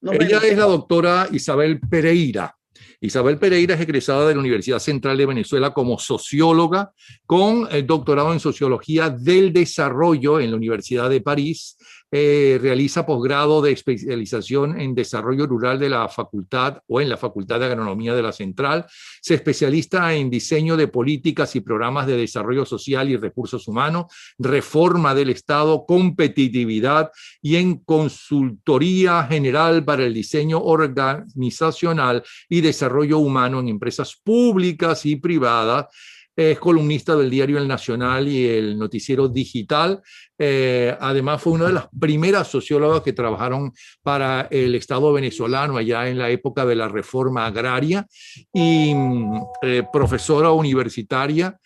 Nos Ella vemos. es la doctora Isabel Pereira. Isabel Pereira es egresada de la Universidad Central de Venezuela como socióloga con el doctorado en Sociología del Desarrollo en la Universidad de París. Realiza posgrado de especialización en desarrollo rural de la facultad o en la Facultad de Agronomía de la Central. Se especializa en diseño de políticas y programas de desarrollo social y recursos humanos, reforma del Estado, competitividad y en consultoría general para el diseño organizacional y desarrollo humano en empresas públicas y privadas. Es columnista del diario El Nacional y el noticiero Digital. Además, fue una de las primeras sociólogas que trabajaron para el Estado venezolano allá en la época de la reforma agraria y profesora universitaria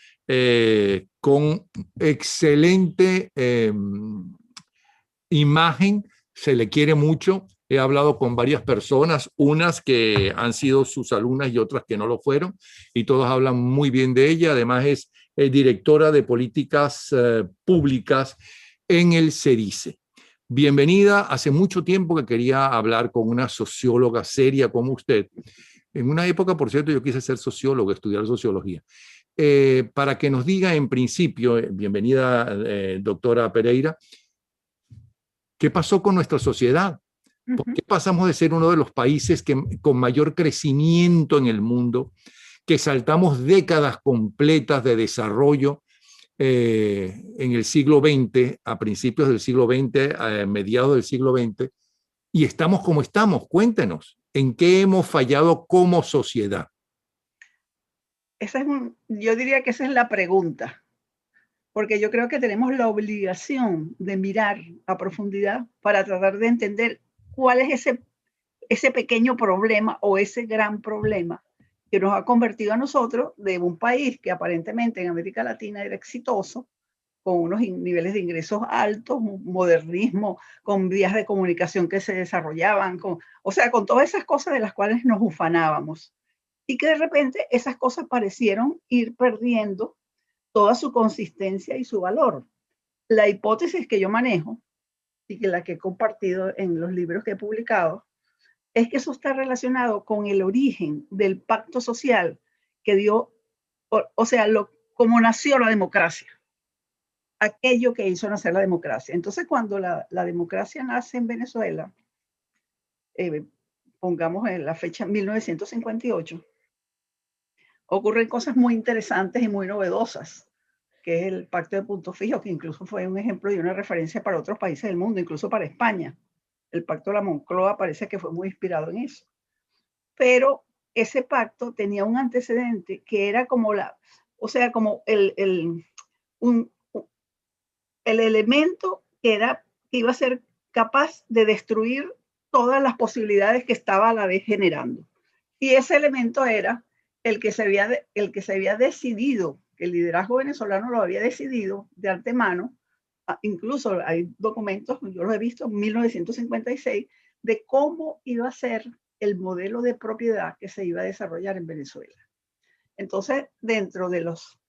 con excelente imagen, se le quiere mucho. He hablado con varias personas, unas que han sido sus alumnas y otras que no lo fueron, y todas hablan muy bien de ella. Además es directora de políticas públicas en el CEDICE. Bienvenida. Hace mucho tiempo que quería hablar con una socióloga seria como usted. En una época, por cierto, yo quise ser sociólogo, estudiar sociología. Para que nos diga en principio, bienvenida doctora Pereira, ¿qué pasó con nuestra sociedad? ¿Por qué pasamos de ser uno de los países con mayor crecimiento en el mundo, que saltamos décadas completas de desarrollo en el siglo XX, a principios del siglo XX, a mediados del siglo XX, y estamos como estamos? Cuéntenos, ¿en qué hemos fallado como sociedad? Yo diría que esa es la pregunta, porque yo creo que tenemos la obligación de mirar a profundidad para tratar de entender cuál es ese pequeño problema o ese gran problema que nos ha convertido a nosotros de un país que aparentemente en América Latina era exitoso, con unos niveles de ingresos altos, un modernismo, con vías de comunicación que se desarrollaban, o sea, con todas esas cosas de las cuales nos ufanábamos. Y que de repente esas cosas parecieron ir perdiendo toda su consistencia y su valor. La hipótesis que yo manejo y que la que he compartido en los libros que he publicado es que eso está relacionado con el origen del pacto social que dio, o sea, como nació la democracia, aquello que hizo nacer la democracia. Entonces, cuando la democracia nace en Venezuela, pongamos en la fecha 1958, ocurren cosas muy interesantes y muy novedosas, que es el Pacto de Punto Fijo, que incluso fue un ejemplo y una referencia para otros países del mundo, incluso para España. El Pacto de la Moncloa parece que fue muy inspirado en eso. Pero ese pacto tenía un antecedente que era como como el elemento que iba a ser capaz de destruir todas las posibilidades que estaba a la vez generando. Y ese elemento era el que se había decidido, que el liderazgo venezolano lo había decidido de antemano. Incluso hay documentos, yo los he visto en 1956, de cómo iba a ser el modelo de propiedad que se iba a desarrollar en Venezuela. Entonces, dentro de los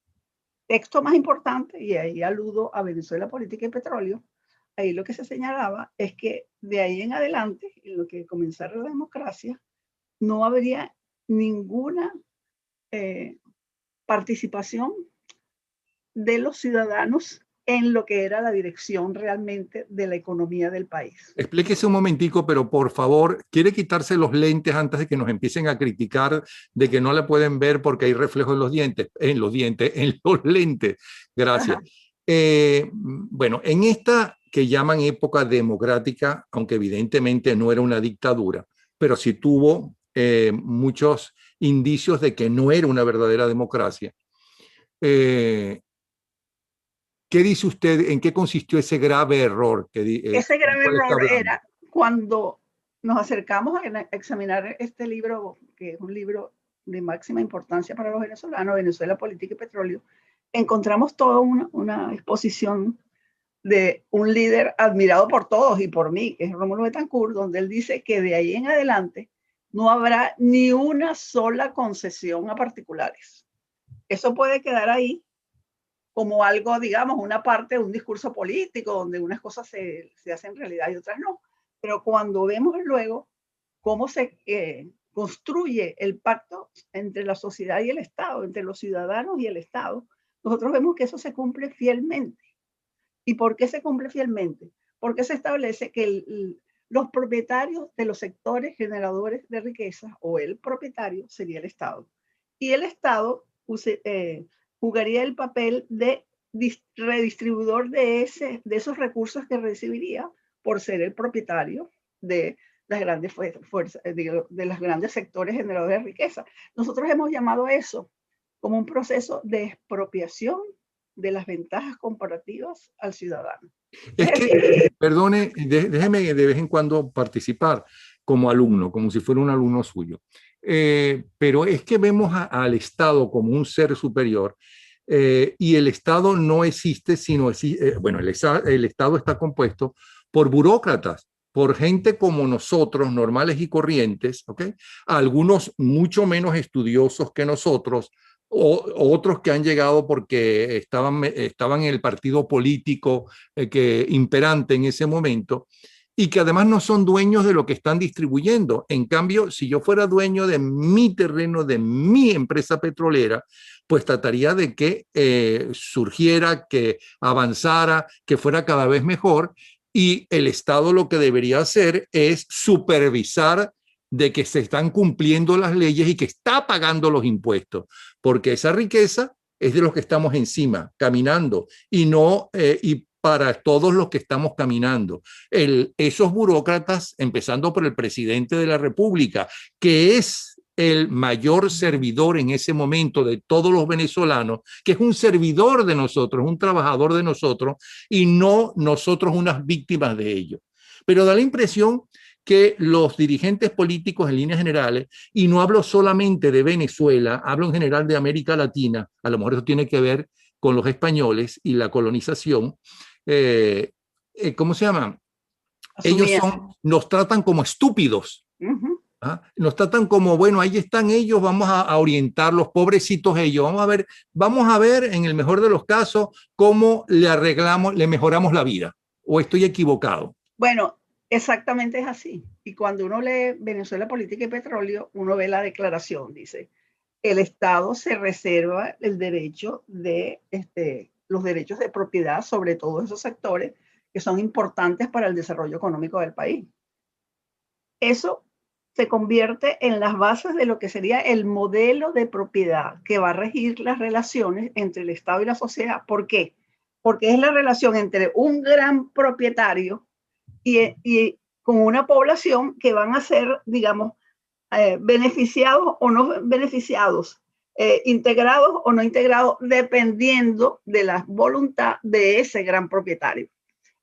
textos más importantes, y ahí aludo a Venezuela, Política y Petróleo, ahí lo que se señalaba es que de ahí en adelante, en lo que comenzara la democracia, no habría ninguna participación de los ciudadanos en lo que era la dirección realmente de la economía del país. Explíquese un momentico, pero por favor, ¿quiere quitarse los lentes antes de que nos empiecen a criticar de que no la pueden ver porque hay reflejos en los lentes? Gracias. Bueno, en esta que llaman época democrática, aunque evidentemente no era una dictadura, pero sí tuvo muchos indicios de que no era una verdadera democracia. ¿Qué dice usted? ¿En qué consistió ese grave error? Ese grave error era cuando nos acercamos a examinar este libro, que es un libro de máxima importancia para los venezolanos, Venezuela, Política y Petróleo. Encontramos toda una exposición de un líder admirado por todos y por mí, que es Rómulo Betancourt, donde él dice que de ahí en adelante no habrá ni una sola concesión a particulares. Eso puede quedar ahí como algo, digamos, una parte de un discurso político donde unas cosas se hacen realidad y otras no. Pero cuando vemos luego cómo se construye el pacto entre la sociedad y el Estado, entre los ciudadanos y el Estado, nosotros vemos que eso se cumple fielmente. ¿Y por qué se cumple fielmente? Porque se establece que los propietarios de los sectores generadores de riqueza, o el propietario, sería el Estado. Y el Estado jugaría el papel de redistribuidor de esos recursos que recibiría por ser el propietario de las grandes fuerzas, de los grandes sectores generadores de riqueza. Nosotros hemos llamado eso como un proceso de expropiación de las ventajas comparativas al ciudadano. Es que, perdone, déjeme de vez en cuando participar como alumno, como si fuera un alumno suyo. Pero es que vemos al Estado como un ser superior y el Estado no existe, sino bueno, el Estado está compuesto por burócratas, por gente como nosotros, normales y corrientes, ¿ok? Algunos mucho menos estudiosos que nosotros, o otros que han llegado porque estaban en el partido político que imperante en ese momento y que además no son dueños de lo que están distribuyendo. En cambio, si yo fuera dueño de mi terreno, de mi empresa petrolera, pues trataría de que surgiera, que avanzara, que fuera cada vez mejor, y el Estado lo que debería hacer es supervisar de que se están cumpliendo las leyes y que está pagando los impuestos, porque esa riqueza es de los que estamos encima, caminando, y no y para todos los que estamos caminando. Esos burócratas, empezando por el presidente de la República, que es el mayor servidor en ese momento de todos los venezolanos, que es un servidor de nosotros, un trabajador de nosotros, y no nosotros unas víctimas de ello. Pero da la impresión que los dirigentes políticos en líneas generales, y no hablo solamente de Venezuela, hablo en general de América Latina, a lo mejor eso tiene que ver con los españoles y la colonización, ¿cómo se llama? Ellos nos tratan como estúpidos. ¿Ah? Nos tratan como, bueno, ahí están ellos, vamos a orientarlos, pobrecitos ellos, vamos a ver en el mejor de los casos cómo le mejoramos la vida, o estoy equivocado. Bueno, exactamente es así. Y cuando uno lee Venezuela, Política y Petróleo, uno ve la declaración, dice, el Estado se reserva el derecho de, los derechos de propiedad sobre todos esos sectores que son importantes para el desarrollo económico del país. Eso se convierte en las bases de lo que sería el modelo de propiedad que va a regir las relaciones entre el Estado y la sociedad. ¿Por qué? Porque es la relación entre un gran propietario y con una población que van a ser, digamos, beneficiados o no beneficiados, integrados o no integrados, dependiendo de la voluntad de ese gran propietario.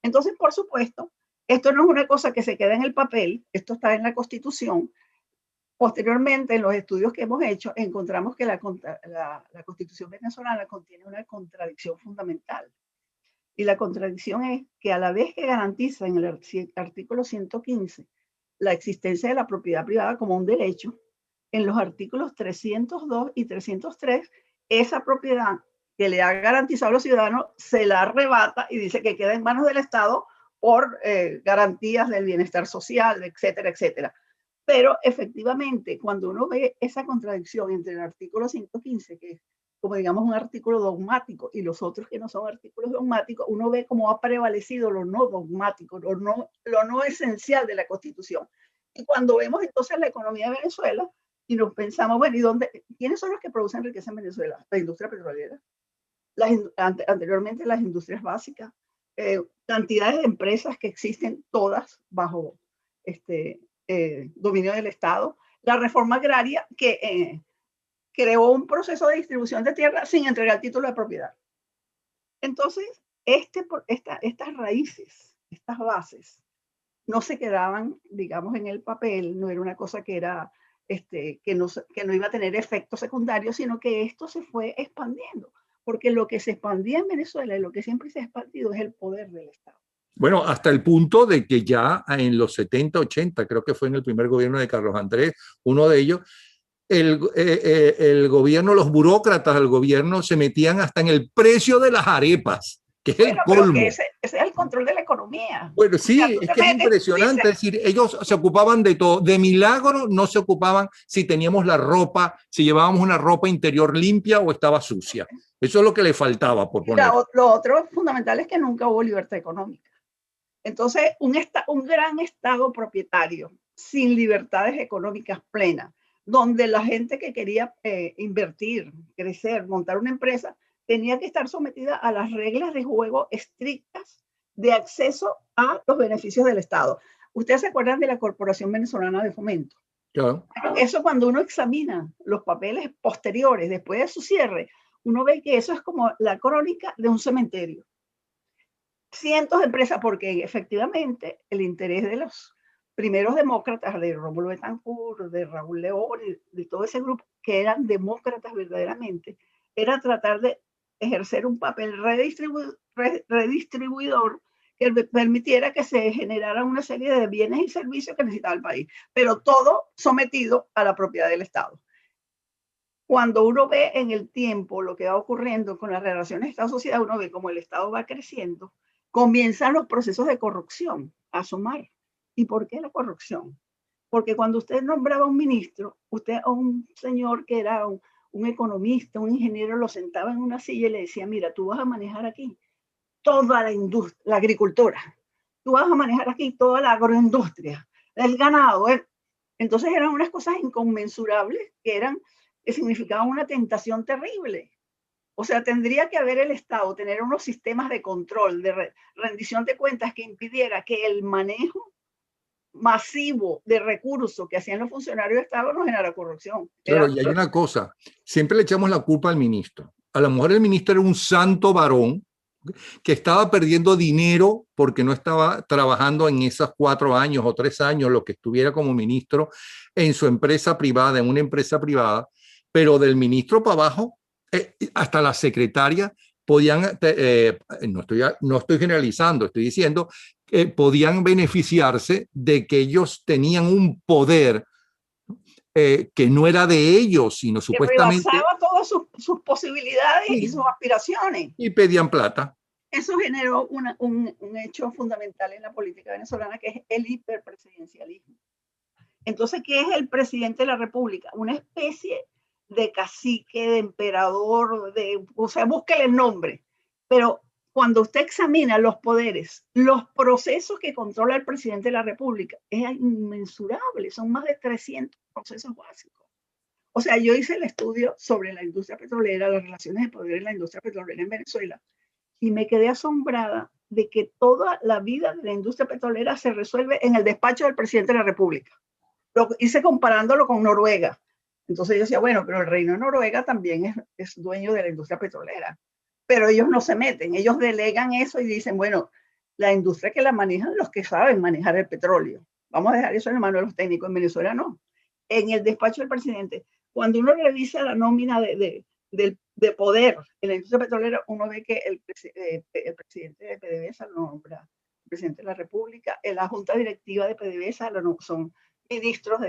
Entonces, por supuesto, esto no es una cosa que se queda en el papel, esto está en la Constitución. Posteriormente, en los estudios que hemos hecho, encontramos que la Constitución venezolana contiene una contradicción fundamental. Y la contradicción es que a la vez que garantiza en el artículo 115 la existencia de la propiedad privada como un derecho, en los artículos 302 y 303, esa propiedad que le ha garantizado a los ciudadanos se la arrebata y dice que queda en manos del Estado por garantías del bienestar social, etcétera, etcétera. Pero efectivamente, cuando uno ve esa contradicción entre el artículo 115, que es como digamos un artículo dogmático, y los otros que no son artículos dogmáticos, uno ve cómo ha prevalecido lo no dogmático, lo no esencial de la Constitución. Y cuando vemos entonces la economía de Venezuela y nos pensamos, bueno, ¿y quiénes son los que producen riqueza en Venezuela? La industria petrolera, anteriormente las industrias básicas, cantidades de empresas que existen todas bajo dominio del Estado, la reforma agraria que creó un proceso de distribución de tierra sin entregar título de propiedad. Entonces, estas raíces, estas bases, no se quedaban, digamos, en el papel, no era una cosa que era, que no iba a tener efectos secundarios, sino que esto se fue expandiendo, porque lo que se expandía en Venezuela y lo que siempre se ha expandido es el poder del Estado. Bueno, hasta el punto de que ya en los 70, 80, creo que fue en el primer gobierno de Carlos Andrés, uno de ellos, el gobierno, los burócratas del gobierno se metían hasta en el precio de las arepas, que es el Pero que colmo. ese es el control de la economía. Bueno, O sea, sí, es que es impresionante. Es decir, ellos se ocupaban de todo. De milagro no se ocupaban si teníamos la ropa, si llevábamos una ropa interior limpia o estaba sucia. Eso es lo que le faltaba, por poner. Lo otro fundamental es que nunca hubo libertad económica. Entonces, un gran Estado propietario sin libertades económicas plenas, donde la gente que quería invertir, crecer, montar una empresa, tenía que estar sometida a las reglas de juego estrictas de acceso a los beneficios del Estado. ¿Ustedes se acuerdan de la Corporación Venezolana de Fomento? Claro. Eso, cuando uno examina los papeles posteriores, después de su cierre, uno ve que eso es como la crónica de un cementerio. Cientos de empresas, porque efectivamente el interés de los primeros demócratas, de Rómulo Betancourt, de Raúl León, de todo ese grupo que eran demócratas verdaderamente, era tratar de ejercer un papel redistribuidor que permitiera que se generara una serie de bienes y servicios que necesitaba el país, pero todo sometido a la propiedad del Estado. Cuando uno ve en el tiempo lo que va ocurriendo con las relaciones Estado-sociedad, uno ve cómo el Estado va creciendo, comienzan los procesos de corrupción a asomar. ¿Y por qué la corrupción? Porque cuando usted nombraba a un ministro, usted a un señor que era un economista, un ingeniero, lo sentaba en una silla y le decía, mira, tú vas a manejar aquí toda la industria, la agricultura, tú vas a manejar aquí toda la agroindustria, el ganado. Entonces eran unas cosas inconmensurables que significaban una tentación terrible. O sea, tendría que haber el Estado, tener unos sistemas de control, de rendición de cuentas que impidiera que el manejo masivo de recursos que hacían los funcionarios de Estado no generara corrupción. Claro, y hay una cosa, siempre le echamos la culpa al ministro. A lo mejor el ministro era un santo varón que estaba perdiendo dinero porque no estaba trabajando en esos 4 años o 3 años, lo que estuviera como ministro en su empresa privada, en una empresa privada, pero del ministro para abajo, hasta la secretaria podían, no estoy generalizando, estoy diciendo que podían beneficiarse de que ellos tenían un poder que no era de ellos, sino supuestamente... Que rebasaba todas sus posibilidades y sus aspiraciones. Y pedían plata. Eso generó un hecho fundamental en la política venezolana, que es el hiperpresidencialismo. Entonces, ¿qué es el presidente de la República? Una especie de cacique, de emperador, o sea, búsquele el nombre. Pero cuando usted examina los poderes, los procesos que controla el presidente de la República, es inmensurable, son más de 300 procesos básicos. O sea, yo hice el estudio sobre la industria petrolera, las relaciones de poder en la industria petrolera en Venezuela, y me quedé asombrada de que toda la vida de la industria petrolera se resuelve en el despacho del presidente de la República. Lo hice comparándolo con Noruega. Entonces yo decía, bueno, pero el Reino de Noruega también es dueño de la industria petrolera. Pero ellos no se meten, ellos delegan eso y dicen, bueno, la industria que la manejan los que saben manejar el petróleo. Vamos a dejar eso en la mano de los técnicos. En Venezuela no. En el despacho del presidente, cuando uno revisa la nómina de poder en la industria petrolera, uno ve que el presidente de PDVSA lo nombra el presidente de la República, la junta directiva de PDVSA son ministros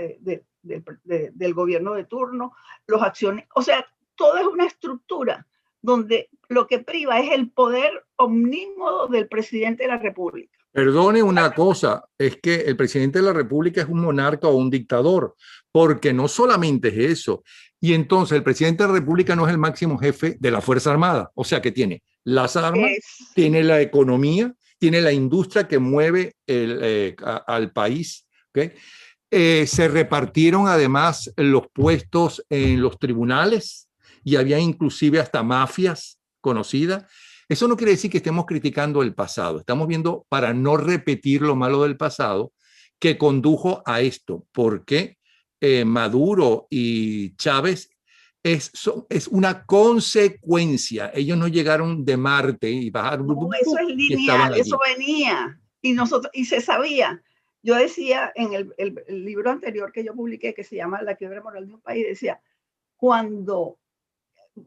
del gobierno de turno, los acciones, o sea, todo es una estructura donde lo que priva es el poder omnímodo del presidente de la República. Perdone una cosa, es que el presidente de la República es un monarca o un dictador, porque no solamente es eso. Y entonces el presidente de la República no es el máximo jefe de la Fuerza Armada, o sea que tiene las armas, tiene la economía, tiene la industria que mueve al país. ¿Okay? Se repartieron además los puestos en los tribunales y había inclusive hasta mafias conocidas. Eso no quiere decir que estemos criticando el pasado. Estamos viendo para no repetir lo malo del pasado que condujo a esto. Porque Maduro y Chávez es una consecuencia. Ellos no llegaron de Marte y bajaron. No, eso es lineal, eso venía. Y se sabía. Yo decía en el libro anterior que yo publiqué, que se llama La quiebra moral de un país, decía, cuando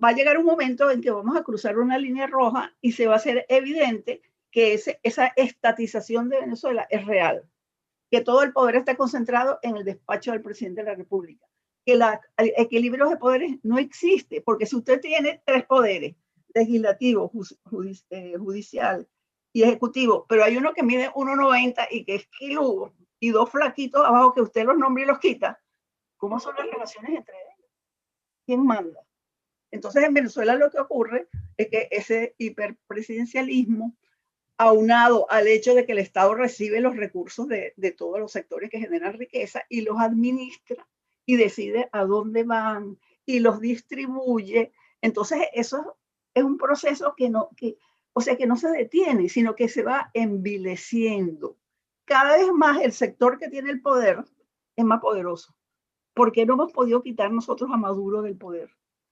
va a llegar un momento en que vamos a cruzar una línea roja y se va a hacer evidente que esa estatización de Venezuela es real, que todo el poder está concentrado en el despacho del presidente de la República, que el equilibrio de poderes no existe, porque si usted tiene 3 poderes, legislativo, judicial y ejecutivo, pero hay uno que mide 1,90 y que es quiludo, y dos flaquitos abajo que usted los nombra y los quita. ¿Cómo son las relaciones entre ellos? ¿Quién manda? Entonces, en Venezuela lo que ocurre es que ese hiperpresidencialismo, aunado al hecho de que el Estado recibe los recursos de todos los sectores que generan riqueza y los administra y decide a dónde van y los distribuye. Entonces, eso es un proceso que no se detiene, sino que se va envileciendo. Cada vez más el sector que tiene el poder es más poderoso. ¿Por qué no hemos podido quitar nosotros a Maduro del poder?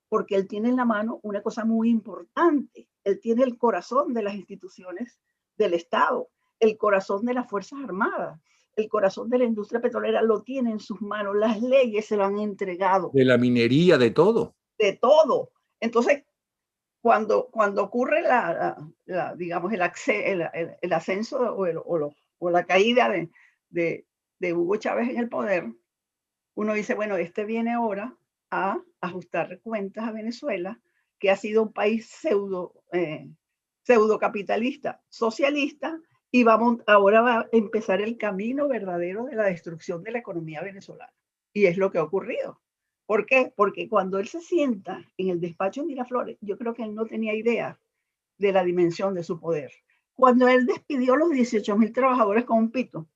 Porque él tiene en la mano una cosa muy importante. Él tiene el corazón de las instituciones del Estado, el corazón de las Fuerzas Armadas, el corazón de la industria petrolera, lo tiene en sus manos. Las leyes se lo han entregado. De la minería, de todo. De todo. Entonces, cuando ocurre digamos, el ascenso o la caída de Hugo Chávez en el poder, uno dice, bueno, viene ahora a ajustar cuentas a Venezuela, que ha sido un país pseudo capitalista, socialista, y ahora va a empezar el camino verdadero de la destrucción de la economía venezolana. Y es lo que ha ocurrido. ¿Por qué? Porque cuando él se sienta en el despacho de Miraflores, yo creo que él no tenía idea de la dimensión de su poder. Cuando él despidió a los 18,000 trabajadores con un pito,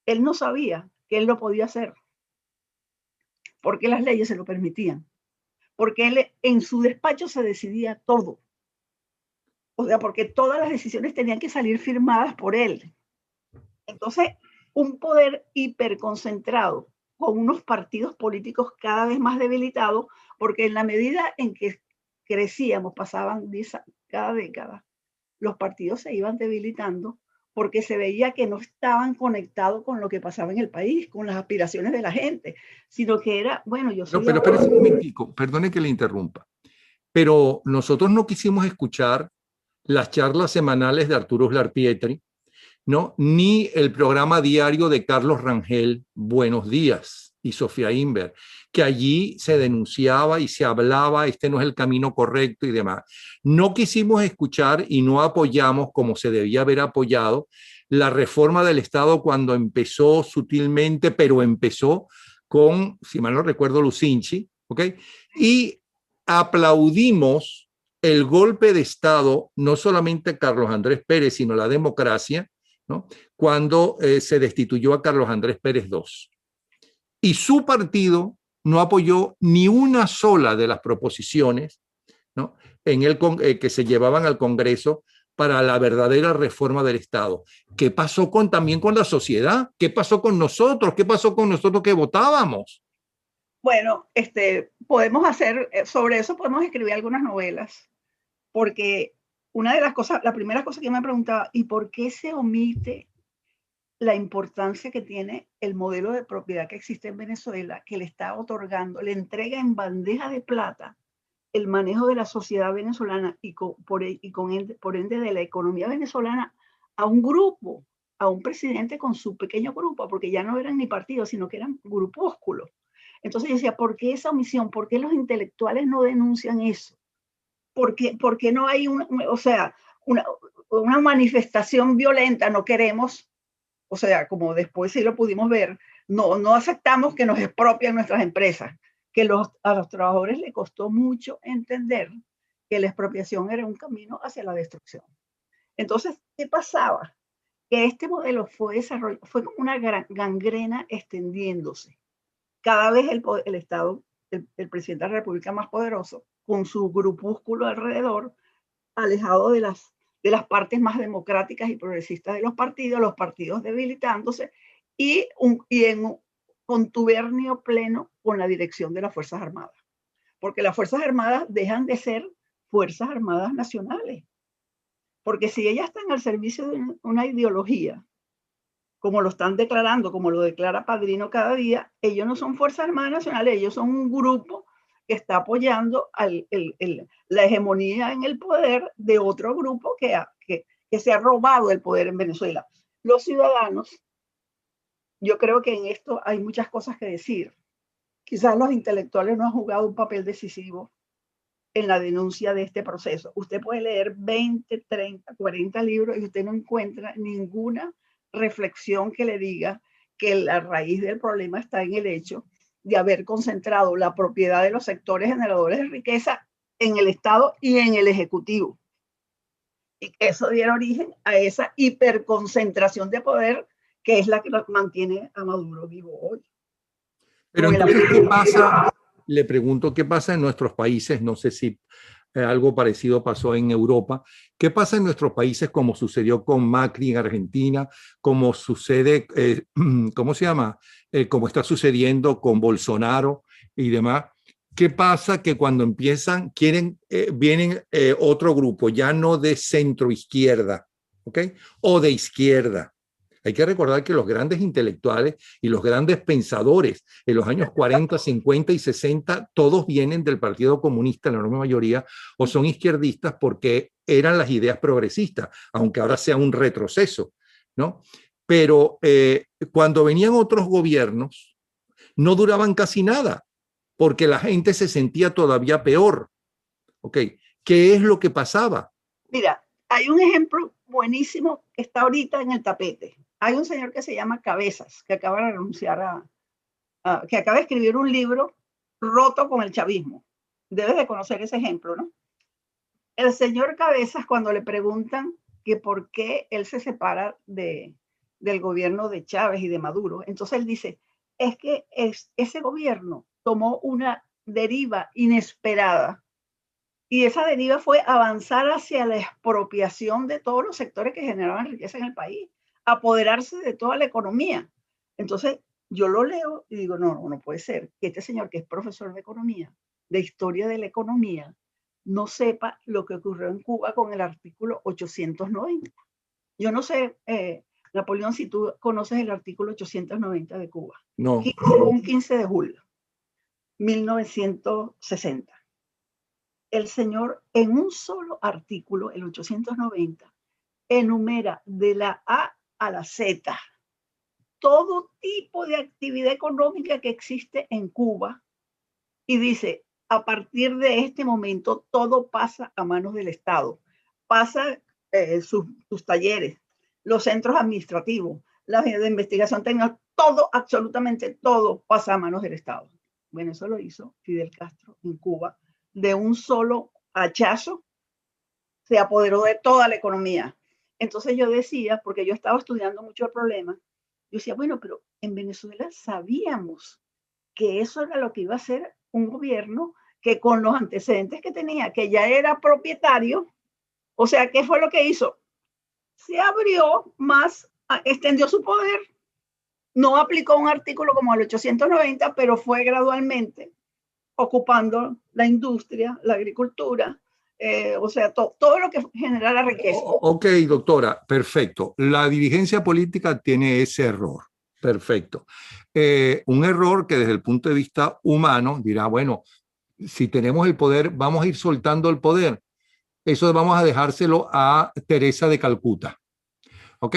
él no sabía que él lo podía hacer, porque las leyes se lo permitían, porque él en su despacho se decidía todo. O sea, porque todas las decisiones tenían que salir firmadas por él. Entonces, un poder hiperconcentrado con unos partidos políticos cada vez más debilitados, porque en la medida en que crecíamos, pasaban cada década, los partidos se iban debilitando porque se veía que no estaban conectados con lo que pasaba en el país, con las aspiraciones de la gente, sino que era, bueno, yo soy... No, pero espérese un momentico, perdone que le interrumpa, pero nosotros no quisimos escuchar las charlas semanales de Arturo Uslar Pietri, ¿no? Ni el programa diario de Carlos Rangel, Buenos Días, y Sofía Inver, que allí se denunciaba y se hablaba, este no es el camino correcto y demás. No quisimos escuchar y no apoyamos, como se debía haber apoyado, la reforma del Estado cuando empezó sutilmente, pero empezó con, si mal no recuerdo, Lucinchi, ¿ok? Y aplaudimos el golpe de Estado, no solamente Carlos Andrés Pérez, sino la democracia, ¿no? Cuando se destituyó a Carlos Andrés Pérez II. Y su partido no apoyó ni una sola de las proposiciones, ¿no? Que se llevaban al Congreso para la verdadera reforma del Estado. ¿Qué pasó también con la sociedad? ¿Qué pasó con nosotros? ¿Qué pasó con nosotros que votábamos? Bueno, sobre eso podemos escribir algunas novelas, porque una de las cosas, la primera cosa que yo me preguntaba, ¿y por qué se omite la importancia que tiene el modelo de propiedad que existe en Venezuela, que le está otorgando, le entrega en bandeja de plata el manejo de la sociedad venezolana por ende de la economía venezolana a un grupo, a un presidente con su pequeño grupo, porque ya no eran ni partidos, sino que eran grupúsculos? Entonces yo decía, ¿por qué esa omisión? ¿Por qué los intelectuales no denuncian eso? ¿Por qué no hay una manifestación violenta? No queremos, o sea, como después sí lo pudimos ver, no aceptamos que nos expropien nuestras empresas, que a los trabajadores les costó mucho entender que la expropiación era un camino hacia la destrucción. Entonces, ¿qué pasaba? Que este modelo fue como una gangrena extendiéndose. Cada vez el Estado, el presidente de la República más poderoso, con su grupúsculo alrededor, alejado de las partes más democráticas y progresistas de los partidos debilitándose y en contubernio pleno con la dirección de las Fuerzas Armadas. Porque las Fuerzas Armadas dejan de ser Fuerzas Armadas nacionales. Porque si ellas están al servicio de una ideología, como lo están declarando, como lo declara Padrino cada día, ellos no son Fuerzas Armadas Nacionales, ellos son un grupo que está apoyando la hegemonía en el poder de otro grupo que se ha robado el poder en Venezuela. Los ciudadanos, yo creo que en esto hay muchas cosas que decir. Quizás los intelectuales no han jugado un papel decisivo en la denuncia de este proceso. Usted puede leer 20, 30, 40 libros y usted no encuentra ninguna reflexión que le diga que la raíz del problema está en el hecho de haber concentrado la propiedad de los sectores generadores de riqueza en el Estado y en el Ejecutivo. Y que eso diera origen a esa hiperconcentración de poder que es la que mantiene a Maduro vivo hoy. Pero entonces, ¿qué pasa? Le pregunto, ¿qué pasa en nuestros países? No sé si algo parecido pasó en Europa. ¿Qué pasa en nuestros países como sucedió con Macri en Argentina, como sucede, ¿cómo se llama? Como está sucediendo con Bolsonaro y demás? ¿Qué pasa? Que cuando empiezan, vienen otro grupo, ya no de centro izquierda, ¿ok? O de izquierda. Hay que recordar que los grandes intelectuales y los grandes pensadores en los años 40, 50 y 60, todos vienen del Partido Comunista, la enorme mayoría, o son izquierdistas porque eran las ideas progresistas, aunque ahora sea un retroceso, ¿no? Pero cuando venían otros gobiernos, no duraban casi nada, porque la gente se sentía todavía peor. ¿Ok? ¿Qué es lo que pasaba? Mira, hay un ejemplo buenísimo que está ahorita en el tapete. Hay un señor que se llama Cabezas, que acaba de renunciar que acaba de escribir un libro roto con el chavismo. Debes de conocer ese ejemplo, ¿no? El señor Cabezas, cuando le preguntan que por qué él se separa del gobierno de Chávez y de Maduro, entonces él dice, es que ese gobierno tomó una deriva inesperada y esa deriva fue avanzar hacia la expropiación de todos los sectores que generaban riqueza en el país, apoderarse de toda la economía. Entonces, yo lo leo y digo, no puede ser que este señor que es profesor de economía, de historia de la economía, no sepa lo que ocurrió en Cuba con el artículo 890. Yo no sé, Napoleón, si tú conoces el artículo 890 de Cuba. No. Un 15 de julio, 1960. El señor en un solo artículo, el 890, enumera de la A a la Z todo tipo de actividad económica que existe en Cuba y dice, a partir de este momento todo pasa a manos del Estado, pasa sus talleres, los centros administrativos, la de investigación técnica, todo, absolutamente todo pasa a manos del Estado. Bueno, eso lo hizo Fidel Castro en Cuba de un solo hachazo, se apoderó de toda la economía. Entonces yo decía, porque yo estaba estudiando mucho el problema, yo decía, bueno, pero en Venezuela sabíamos que eso era lo que iba a hacer un gobierno que con los antecedentes que tenía, que ya era propietario, o sea, ¿qué fue lo que hizo? Se abrió más, extendió su poder, no aplicó un artículo como el 890, pero fue gradualmente ocupando la industria, la agricultura, o sea, todo lo que genera la riqueza. Ok, doctora, perfecto. La dirigencia política tiene ese error. Perfecto. Un error que desde el punto de vista humano dirá, bueno, si tenemos el poder, vamos a ir soltando el poder. Eso vamos a dejárselo a Teresa de Calcuta. ¿Ok?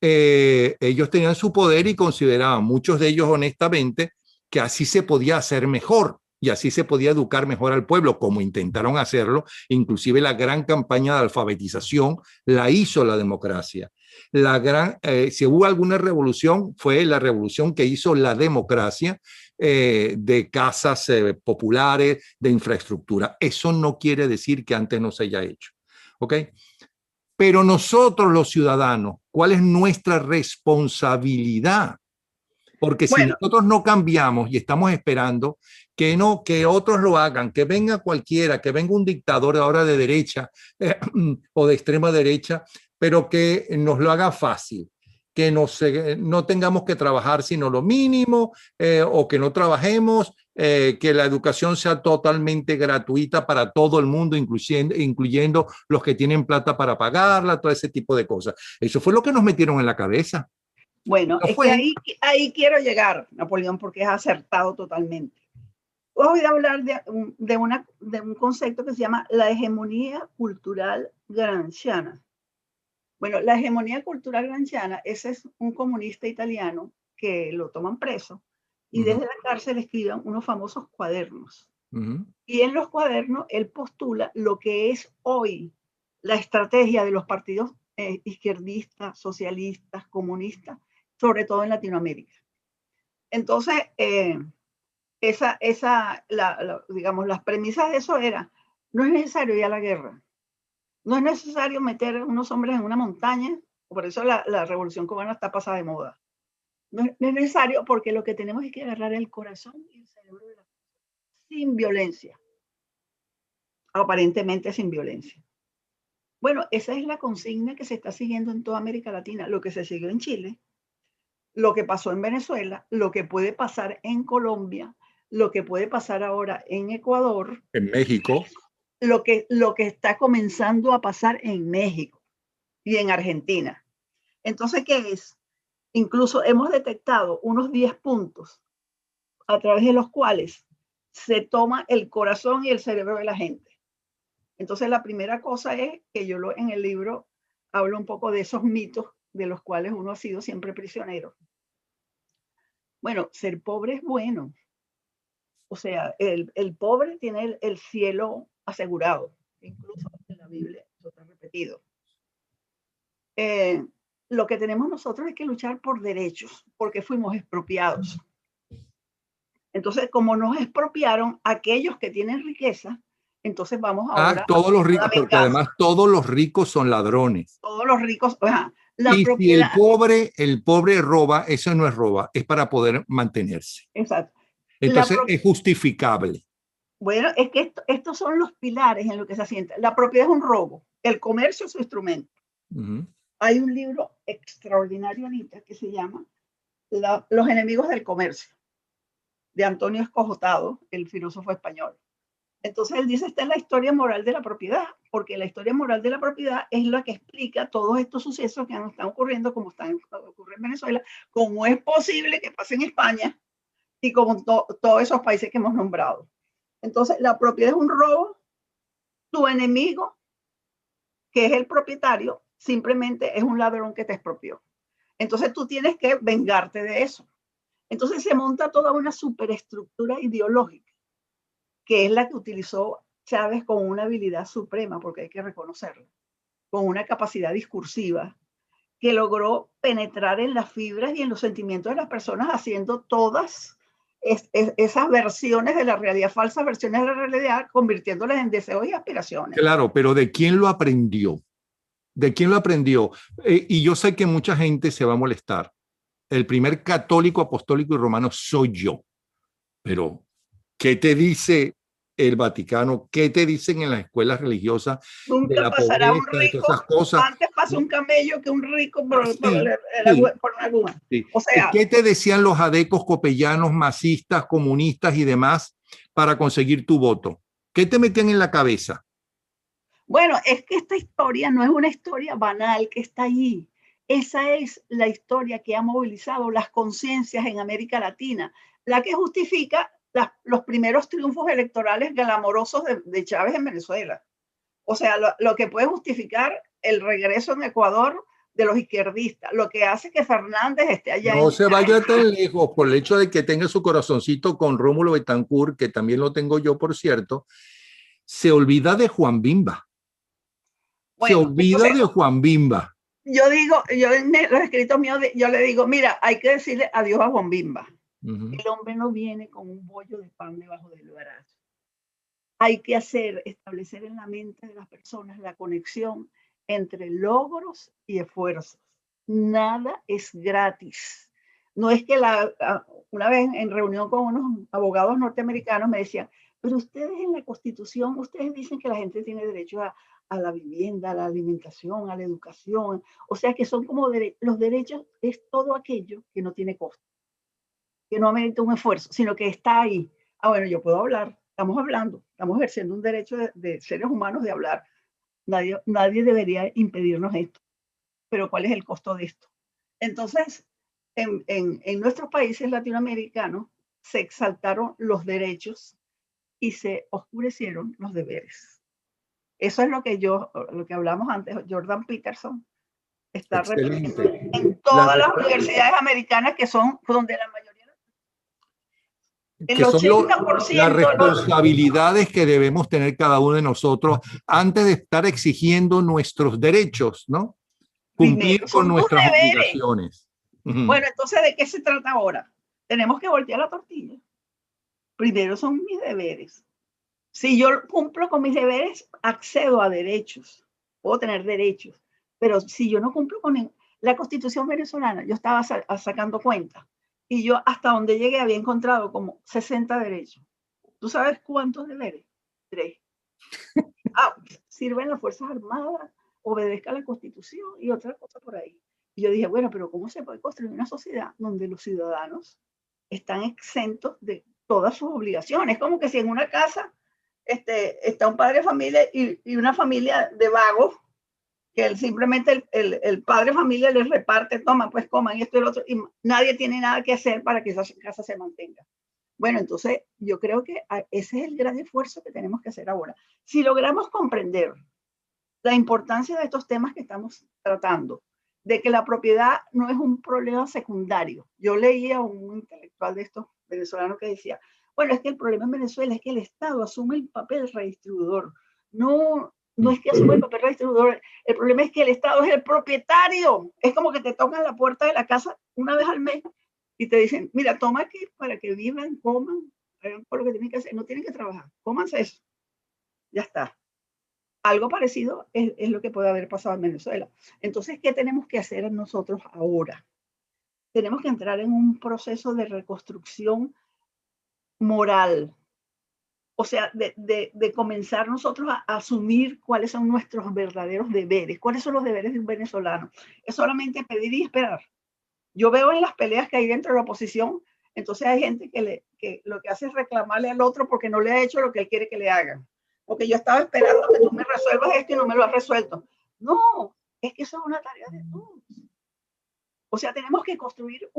Ellos tenían su poder y consideraban, muchos de ellos honestamente, que así se podía hacer mejor y así se podía educar mejor al pueblo, como intentaron hacerlo. Inclusive la gran campaña de alfabetización la hizo la democracia. Si hubo alguna revolución, fue la revolución que hizo la democracia, de casas populares, de infraestructura. Eso no quiere decir que antes no se haya hecho. ¿Ok? Pero nosotros los ciudadanos, ¿cuál es nuestra responsabilidad? Porque si nosotros no cambiamos y estamos esperando que otros lo hagan, que venga cualquiera, que venga un dictador ahora de derecha o de extrema derecha, pero que nos lo haga fácil, que no tengamos que trabajar sino lo mínimo, o que no trabajemos, que la educación sea totalmente gratuita para todo el mundo, incluyendo los que tienen plata para pagarla, todo ese tipo de cosas. Eso fue lo que nos metieron en la cabeza. Bueno, es que ahí quiero llegar, Napoleón, porque es acertado totalmente. Voy a hablar de un concepto que se llama la hegemonía cultural gramsciana. Bueno, la hegemonía cultural gramsciana, ese es un comunista italiano que lo toman preso y desde la cárcel escriben unos famosos cuadernos. Y en los cuadernos él postula lo que es hoy la estrategia de los partidos izquierdistas, socialistas, comunistas, sobre todo en Latinoamérica. Entonces, digamos, las premisas de eso era, no es necesario ir a la guerra, no es necesario meter a unos hombres en una montaña, por eso la revolución cubana está pasada de moda. No es necesario porque lo que tenemos es que agarrar el corazón y el cerebro de la persona, sin violencia, aparentemente sin violencia. Bueno, esa es la consigna que se está siguiendo en toda América Latina, lo que se siguió en Chile, lo que pasó en Venezuela, lo que puede pasar en Colombia, lo que puede pasar ahora en Ecuador, en México, lo que está comenzando a pasar en México y en Argentina. Entonces, ¿qué es? Incluso hemos detectado unos 10 puntos a través de los cuales se toma el corazón y el cerebro de la gente. Entonces, la primera cosa es que yo en el libro hablo un poco de esos mitos de los cuales uno ha sido siempre prisionero. Bueno, ser pobre es bueno. O sea, el pobre tiene el cielo asegurado. Incluso en la Biblia eso está repetido. Lo que tenemos nosotros es que luchar por derechos, porque fuimos expropiados. Entonces, como nos expropiaron aquellos que tienen riqueza, entonces vamos ahora todos los a ricos, la porque venganza. además todos los ricos son ladrones. Todos los ricos, la Y propiedad. si el pobre roba, eso no es roba, es para poder mantenerse. Exacto. Entonces es justificable. Bueno, es que estos son los pilares en los que se asienta. La propiedad es un robo, el comercio es su instrumento. Hay un libro extraordinario ahorita que se llama Los enemigos del comercio, de Antonio Escojotado, el filósofo español. Entonces él dice, esta es la historia moral de la propiedad, porque la historia moral de la propiedad es la que explica todos estos sucesos que nos están ocurriendo, como ocurre en Venezuela, cómo es posible que pase en España y como todos esos países que hemos nombrado. Entonces, la propiedad es un robo, tu enemigo, que es el propietario, simplemente es un ladrón que te expropió. Entonces, tú tienes que vengarte de eso. Entonces, se monta toda una superestructura ideológica, que es la que utilizó Chávez con una habilidad suprema, porque hay que reconocerlo, con una capacidad discursiva que logró penetrar en las fibras y en los sentimientos de las personas, haciendo todas esas versiones de la realidad, falsas versiones de la realidad, convirtiéndolas en deseos y aspiraciones. Claro, pero ¿de quién lo aprendió? ¿De quién lo aprendió? Y yo sé que mucha gente se va a molestar. El primer católico, apostólico y romano soy yo. Pero, ¿qué te dice el Vaticano? ¿Qué te dicen en las escuelas religiosas de Nunca la pasará un pobreza, de todas rico, esas cosas? antes pasa un camello que un rico por la luna. Sí. O sea, ¿Qué te decían los adecos copellanos, masistas, comunistas y demás para conseguir tu voto? ¿Qué te metían en la cabeza? bueno, es que esta historia no es una historia banal que está allí. Esa es la historia que ha movilizado las conciencias en América Latina, la que justifica los primeros triunfos electorales glamorosos de Chávez en Venezuela. O sea, lo que puede justificar el regreso en Ecuador de los izquierdistas, lo que hace que Fernández esté allá. No se vaya tan lejos por el hecho de que tenga su corazoncito con Rómulo Betancourt, que también lo tengo yo, por cierto. Se olvida de Juan Bimba. Bueno, se olvida de Juan Bimba. Yo digo, yo en los escritos míos, yo le digo, mira, hay que decirle adiós a Juan Bimba. El hombre no viene con un bollo de pan debajo del brazo. Hay que establecer en la mente de las personas la conexión entre logros y esfuerzos. Nada es gratis. No es que una vez en reunión con unos abogados norteamericanos me decían, pero ustedes en la Constitución, ustedes dicen que la gente tiene derecho a la vivienda, a la alimentación, a la educación. O sea que son como los derechos, es todo aquello que no tiene costo, que no amerita un esfuerzo, sino que está ahí. Bueno, yo puedo hablar, estamos hablando, estamos ejerciendo un derecho de seres humanos de hablar. Nadie debería impedirnos esto. Pero ¿cuál es el costo de esto? Entonces, en nuestros países latinoamericanos se exaltaron los derechos y se oscurecieron los deberes. Eso es lo que hablamos antes, Jordan Peterson está repitiendo en todas las universidades americanas que son donde la mayoría. El que son las 80%. responsabilidades que debemos tener cada uno de nosotros antes de estar exigiendo nuestros derechos, ¿no? Cumplir Primero con son tus nuestras deberes. obligaciones. Bueno, entonces, ¿de qué se trata ahora? Tenemos que voltear la tortilla. Primero son mis deberes. Si yo cumplo con mis deberes, accedo a derechos. Puedo tener derechos. Pero si yo no cumplo con la Constitución venezolana, yo estaba sacando cuentas y yo hasta donde llegué había encontrado como 60 derechos. ¿Tú sabes cuántos deberes? 3. Sirven las Fuerzas Armadas, obedezca la Constitución y otra cosa por ahí. Y yo dije, bueno, pero ¿cómo se puede construir una sociedad donde los ciudadanos están exentos de todas sus obligaciones? Como que si en una casa está un padre de familia y una familia de vagos, que simplemente el padre de familia les reparte, toma, pues coman esto y lo otro, y nadie tiene nada que hacer para que esa casa se mantenga. Bueno, entonces yo creo que ese es el gran esfuerzo que tenemos que hacer ahora. Si logramos comprender la importancia de estos temas que estamos tratando, de que la propiedad no es un problema secundario. Yo leía a un intelectual de estos venezolanos que decía, bueno, es que el problema en Venezuela es que el Estado asume el papel redistribuidor. No es que asume el papel redistribuidor, el problema es que el Estado es el propietario. Es como que te tocan la puerta de la casa una vez al mes y te dicen, mira, toma aquí para que vivan, coman, hagan todo lo que tienen que hacer, no tienen que trabajar, cómanse eso. Ya está. Algo parecido es lo que puede haber pasado en Venezuela. Entonces, ¿qué tenemos que hacer nosotros ahora? Tenemos que entrar en un proceso de reconstrucción moral. O sea, de comenzar nosotros a asumir cuáles son nuestros verdaderos deberes. ¿Cuáles son los deberes de un venezolano? Es solamente pedir y esperar. Yo veo en las peleas que hay dentro de la oposición, entonces hay gente que lo que hace es reclamarle al otro porque no le ha hecho lo que él quiere que le hagan. Porque yo estaba esperando que tú me resuelvas esto y no me lo has resuelto. No, es que eso es una tarea de todos. O sea, tenemos que construir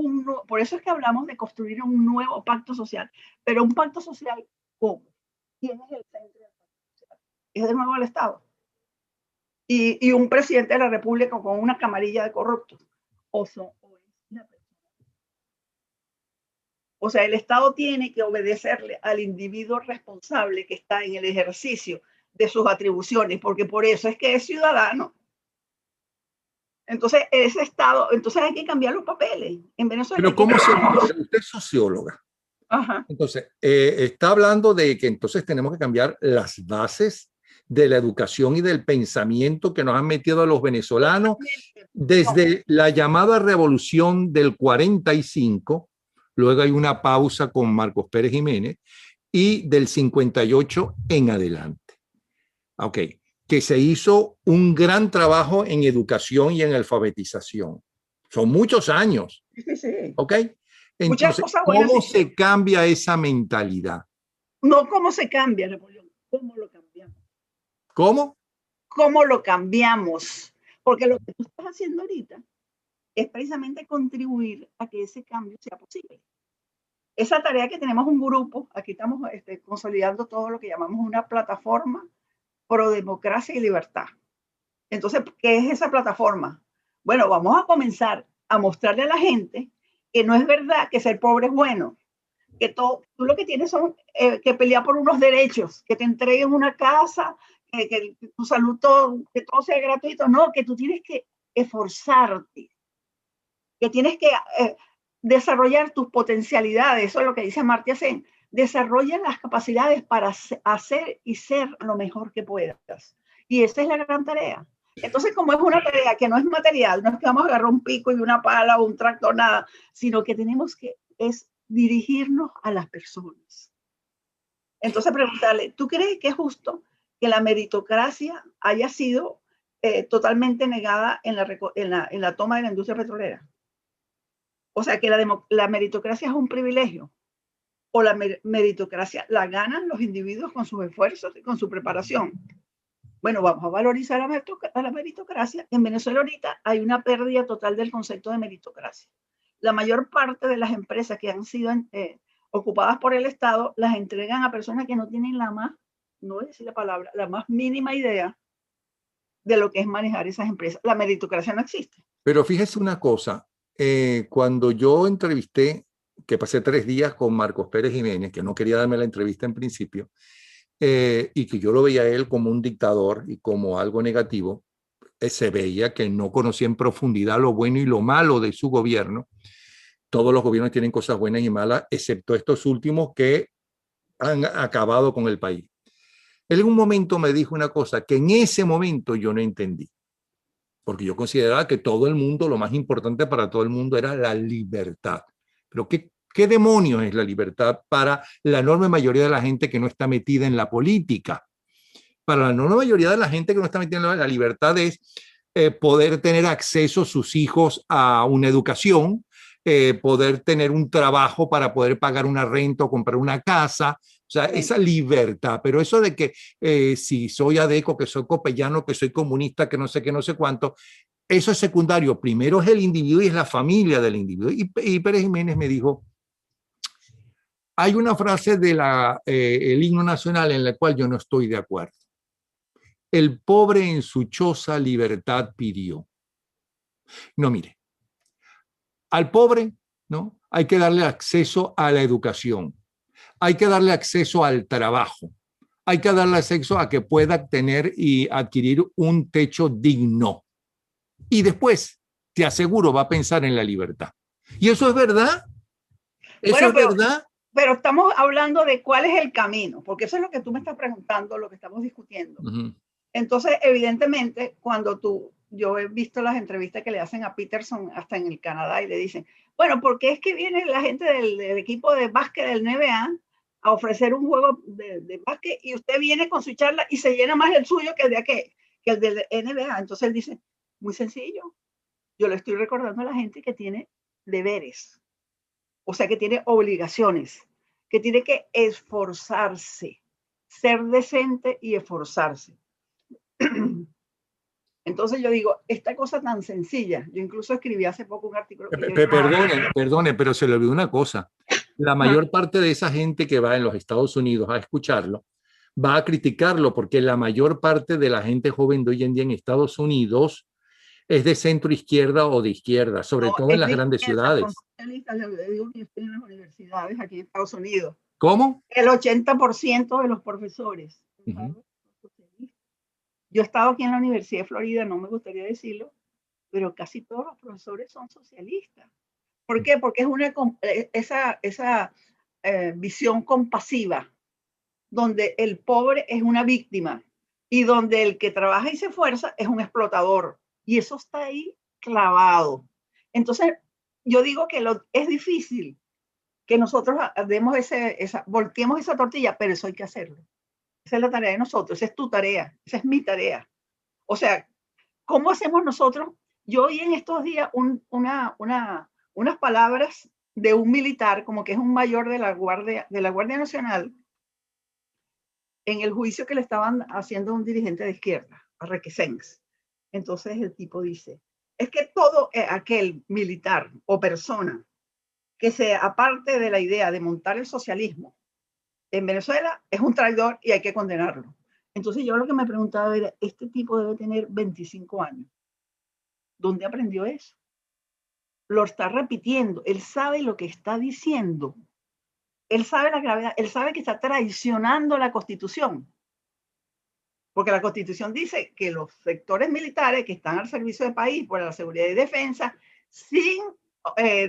por eso es que hablamos de construir un nuevo pacto social. Pero un pacto social, ¿cómo? ¿Quién es el centro del pacto social? Es de nuevo el Estado. Y un presidente de la República con una camarilla de corruptos. O es la persona. O sea, el Estado tiene que obedecerle al individuo responsable que está en el ejercicio de sus atribuciones, porque por eso es que es ciudadano. Entonces, ese Estado, entonces hay que cambiar los papeles. En Venezuela. Pero ¿cómo se hace? Usted es socióloga. Ajá. Entonces, está hablando de que entonces tenemos que cambiar las bases de la educación y del pensamiento que nos han metido a los venezolanos desde la llamada revolución del 45, luego hay una pausa con Marcos Pérez Jiménez, y del 58 en adelante. Ok, que se hizo un gran trabajo en educación y en alfabetización. Son muchos años. Sí, sí. Ok, Muchas entonces, cosas buenas. ¿cómo se cambia esa mentalidad? No cómo se cambia, Napoleón, cómo lo cambiamos. ¿Cómo? ¿Cómo lo cambiamos? Porque lo que tú estás haciendo ahorita es precisamente contribuir a que ese cambio sea posible. Esa tarea que tenemos un grupo, aquí estamos consolidando todo lo que llamamos una plataforma pro democracia y libertad. Entonces, ¿qué es esa plataforma? Bueno, vamos a comenzar a mostrarle a la gente que no es verdad que ser pobre es bueno, que tú lo que tienes son que pelear por unos derechos, que te entreguen una casa, que tu salud, que todo sea gratuito. No, que tú tienes que esforzarte, que tienes que desarrollar tus potencialidades. Eso es lo que dice Amartya Sen. Desarrolla las capacidades para hacer y ser lo mejor que puedas. Y esa es la gran tarea. Entonces, como es una tarea que no es material, no es que vamos a agarrar un pico y una pala o un tractor, nada, sino que tenemos que dirigirnos a las personas. Entonces, preguntarle, ¿tú crees que es justo que la meritocracia haya sido totalmente negada en la toma de la industria petrolera? O sea, que la meritocracia es un privilegio, o la meritocracia la ganan los individuos con sus esfuerzos y con su preparación. Bueno, vamos a valorizar a la meritocracia. En Venezuela ahorita hay una pérdida total del concepto de meritocracia. La mayor parte de las empresas que han sido ocupadas por el Estado las entregan a personas que no tienen la más, no voy a decir la palabra, la más mínima idea de lo que es manejar esas empresas. La meritocracia no existe. Pero fíjese una cosa, cuando yo entrevisté, que pasé 3 días con Marcos Pérez Jiménez, que no quería darme la entrevista en principio, y que yo lo veía a él como un dictador y como algo negativo, se veía que no conocía en profundidad lo bueno y lo malo de su gobierno. Todos los gobiernos tienen cosas buenas y malas, excepto estos últimos que han acabado con el país. Él en un momento me dijo una cosa que en ese momento yo no entendí, porque yo consideraba que todo el mundo, lo más importante para todo el mundo era la libertad. Pero ¿qué demonios es la libertad para la enorme mayoría de la gente que no está metida en la política? Para la enorme mayoría de la gente que no está metida en la libertad es poder tener acceso a sus hijos a una educación, poder tener un trabajo para poder pagar una renta o comprar una casa. O sea, esa libertad, pero eso de que si soy adeco, que soy copellano, que soy comunista, que no sé qué, no sé cuánto, eso es secundario. Primero es el individuo y es la familia del individuo. Y Pérez Jiménez me dijo, hay una frase del el himno nacional en la cual yo no estoy de acuerdo. El pobre en su choza libertad pidió. No, mire, al pobre, ¿no? Hay que darle acceso a la educación, hay que darle acceso al trabajo, hay que darle acceso a que pueda tener y adquirir un techo digno. Y después, te aseguro, va a pensar en la libertad. ¿Y eso es verdad? ¿Eso Bueno, es verdad? pero estamos hablando de cuál es el camino, porque eso es lo que tú me estás preguntando, lo que estamos discutiendo. Entonces, evidentemente, yo he visto las entrevistas que le hacen a Peterson hasta en el Canadá y le dicen, bueno, ¿por qué es que viene la gente del equipo de básquet del NBA a ofrecer un juego de básquet y usted viene con su charla y se llena más el suyo que el del NBA? Entonces él dice, muy sencillo, yo le estoy recordando a la gente que tiene deberes, o sea, que tiene obligaciones, que tiene que esforzarse, ser decente y esforzarse. Entonces yo digo, esta cosa tan sencilla, yo incluso escribí hace poco un artículo. Perdone, pero se le olvidó una cosa. La mayor parte de esa gente que va en los Estados Unidos a escucharlo, va a criticarlo porque la mayor parte de la gente joven de hoy en día en Estados Unidos es de centro izquierda o de izquierda, sobre todo en las grandes ciudades. En las universidades aquí en Estados Unidos. ¿Cómo? El 80% de los profesores. Yo he estado aquí en la Universidad de Florida, no me gustaría decirlo, pero casi todos los profesores son socialistas. ¿Por qué? Porque es esa visión compasiva, donde el pobre es una víctima y donde el que trabaja y se esfuerza es un explotador. Y eso está ahí clavado. Entonces, yo digo que es difícil que nosotros volteemos esa tortilla, pero eso hay que hacerlo. Esa es la tarea de nosotros, esa es tu tarea, esa es mi tarea. O sea, ¿cómo hacemos nosotros? Yo oí en estos días unas palabras de un militar, como que es un mayor de la Guardia Nacional, en el juicio que le estaban haciendo a un dirigente de izquierda, a Requesens. Entonces el tipo dice, es que todo aquel militar o persona que se aparte de la idea de montar el socialismo en Venezuela es un traidor y hay que condenarlo. Entonces yo lo que me preguntaba era, este tipo debe tener 25 años. ¿Dónde aprendió eso? Lo está repitiendo, él sabe lo que está diciendo. Él sabe la gravedad, él sabe que está traicionando la Constitución. Porque la Constitución dice que los sectores militares que están al servicio del país por la seguridad y defensa, sin,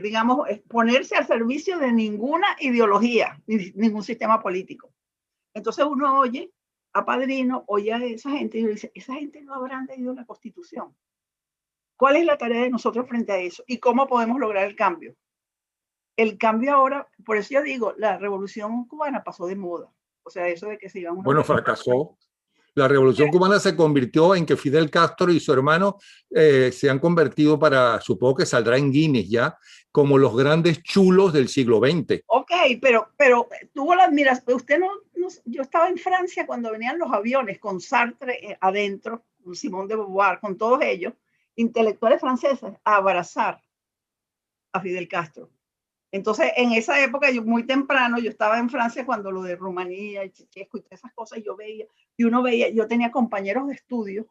digamos, ponerse al servicio de ninguna ideología, ni ningún sistema político. Entonces uno oye a Padrino, oye a esa gente y dice, esa gente no habrán leído la Constitución. ¿Cuál es la tarea de nosotros frente a eso? ¿Y cómo podemos lograr el cambio? El cambio ahora, por eso yo digo, la revolución cubana pasó de moda. O sea, eso de que se iban... Bueno, fracasó. La revolución cubana se convirtió en que Fidel Castro y su hermano se han convertido supongo que saldrá en Guinness ya, como los grandes chulos del siglo XX. Ok, pero tuvo la admiración. Usted yo estaba en Francia cuando venían los aviones con Sartre adentro, con Simón de Beauvoir, con todos ellos, intelectuales franceses, a abrazar a Fidel Castro. Entonces, en esa época, muy temprano, yo estaba en Francia cuando lo de Rumanía y Chechesco y todas esas cosas, yo tenía compañeros de estudio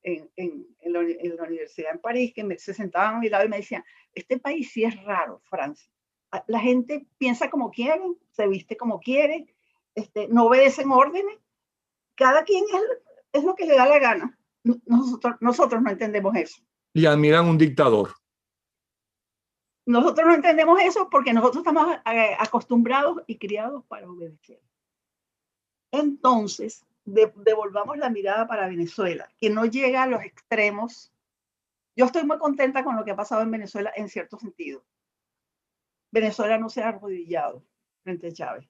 en la universidad en París que se sentaban a mi lado y me decían, este país sí es raro, Francia. La gente piensa como quiere, se viste como quiere, no obedecen órdenes. Cada quien es lo que le da la gana. Nosotros no entendemos eso. Y admiran un dictador. Nosotros no entendemos eso porque nosotros estamos acostumbrados y criados para obedecer. Entonces, devolvamos la mirada para Venezuela, que no llega a los extremos. Yo estoy muy contenta con lo que ha pasado en Venezuela en cierto sentido. Venezuela no se ha arrodillado frente a Chávez.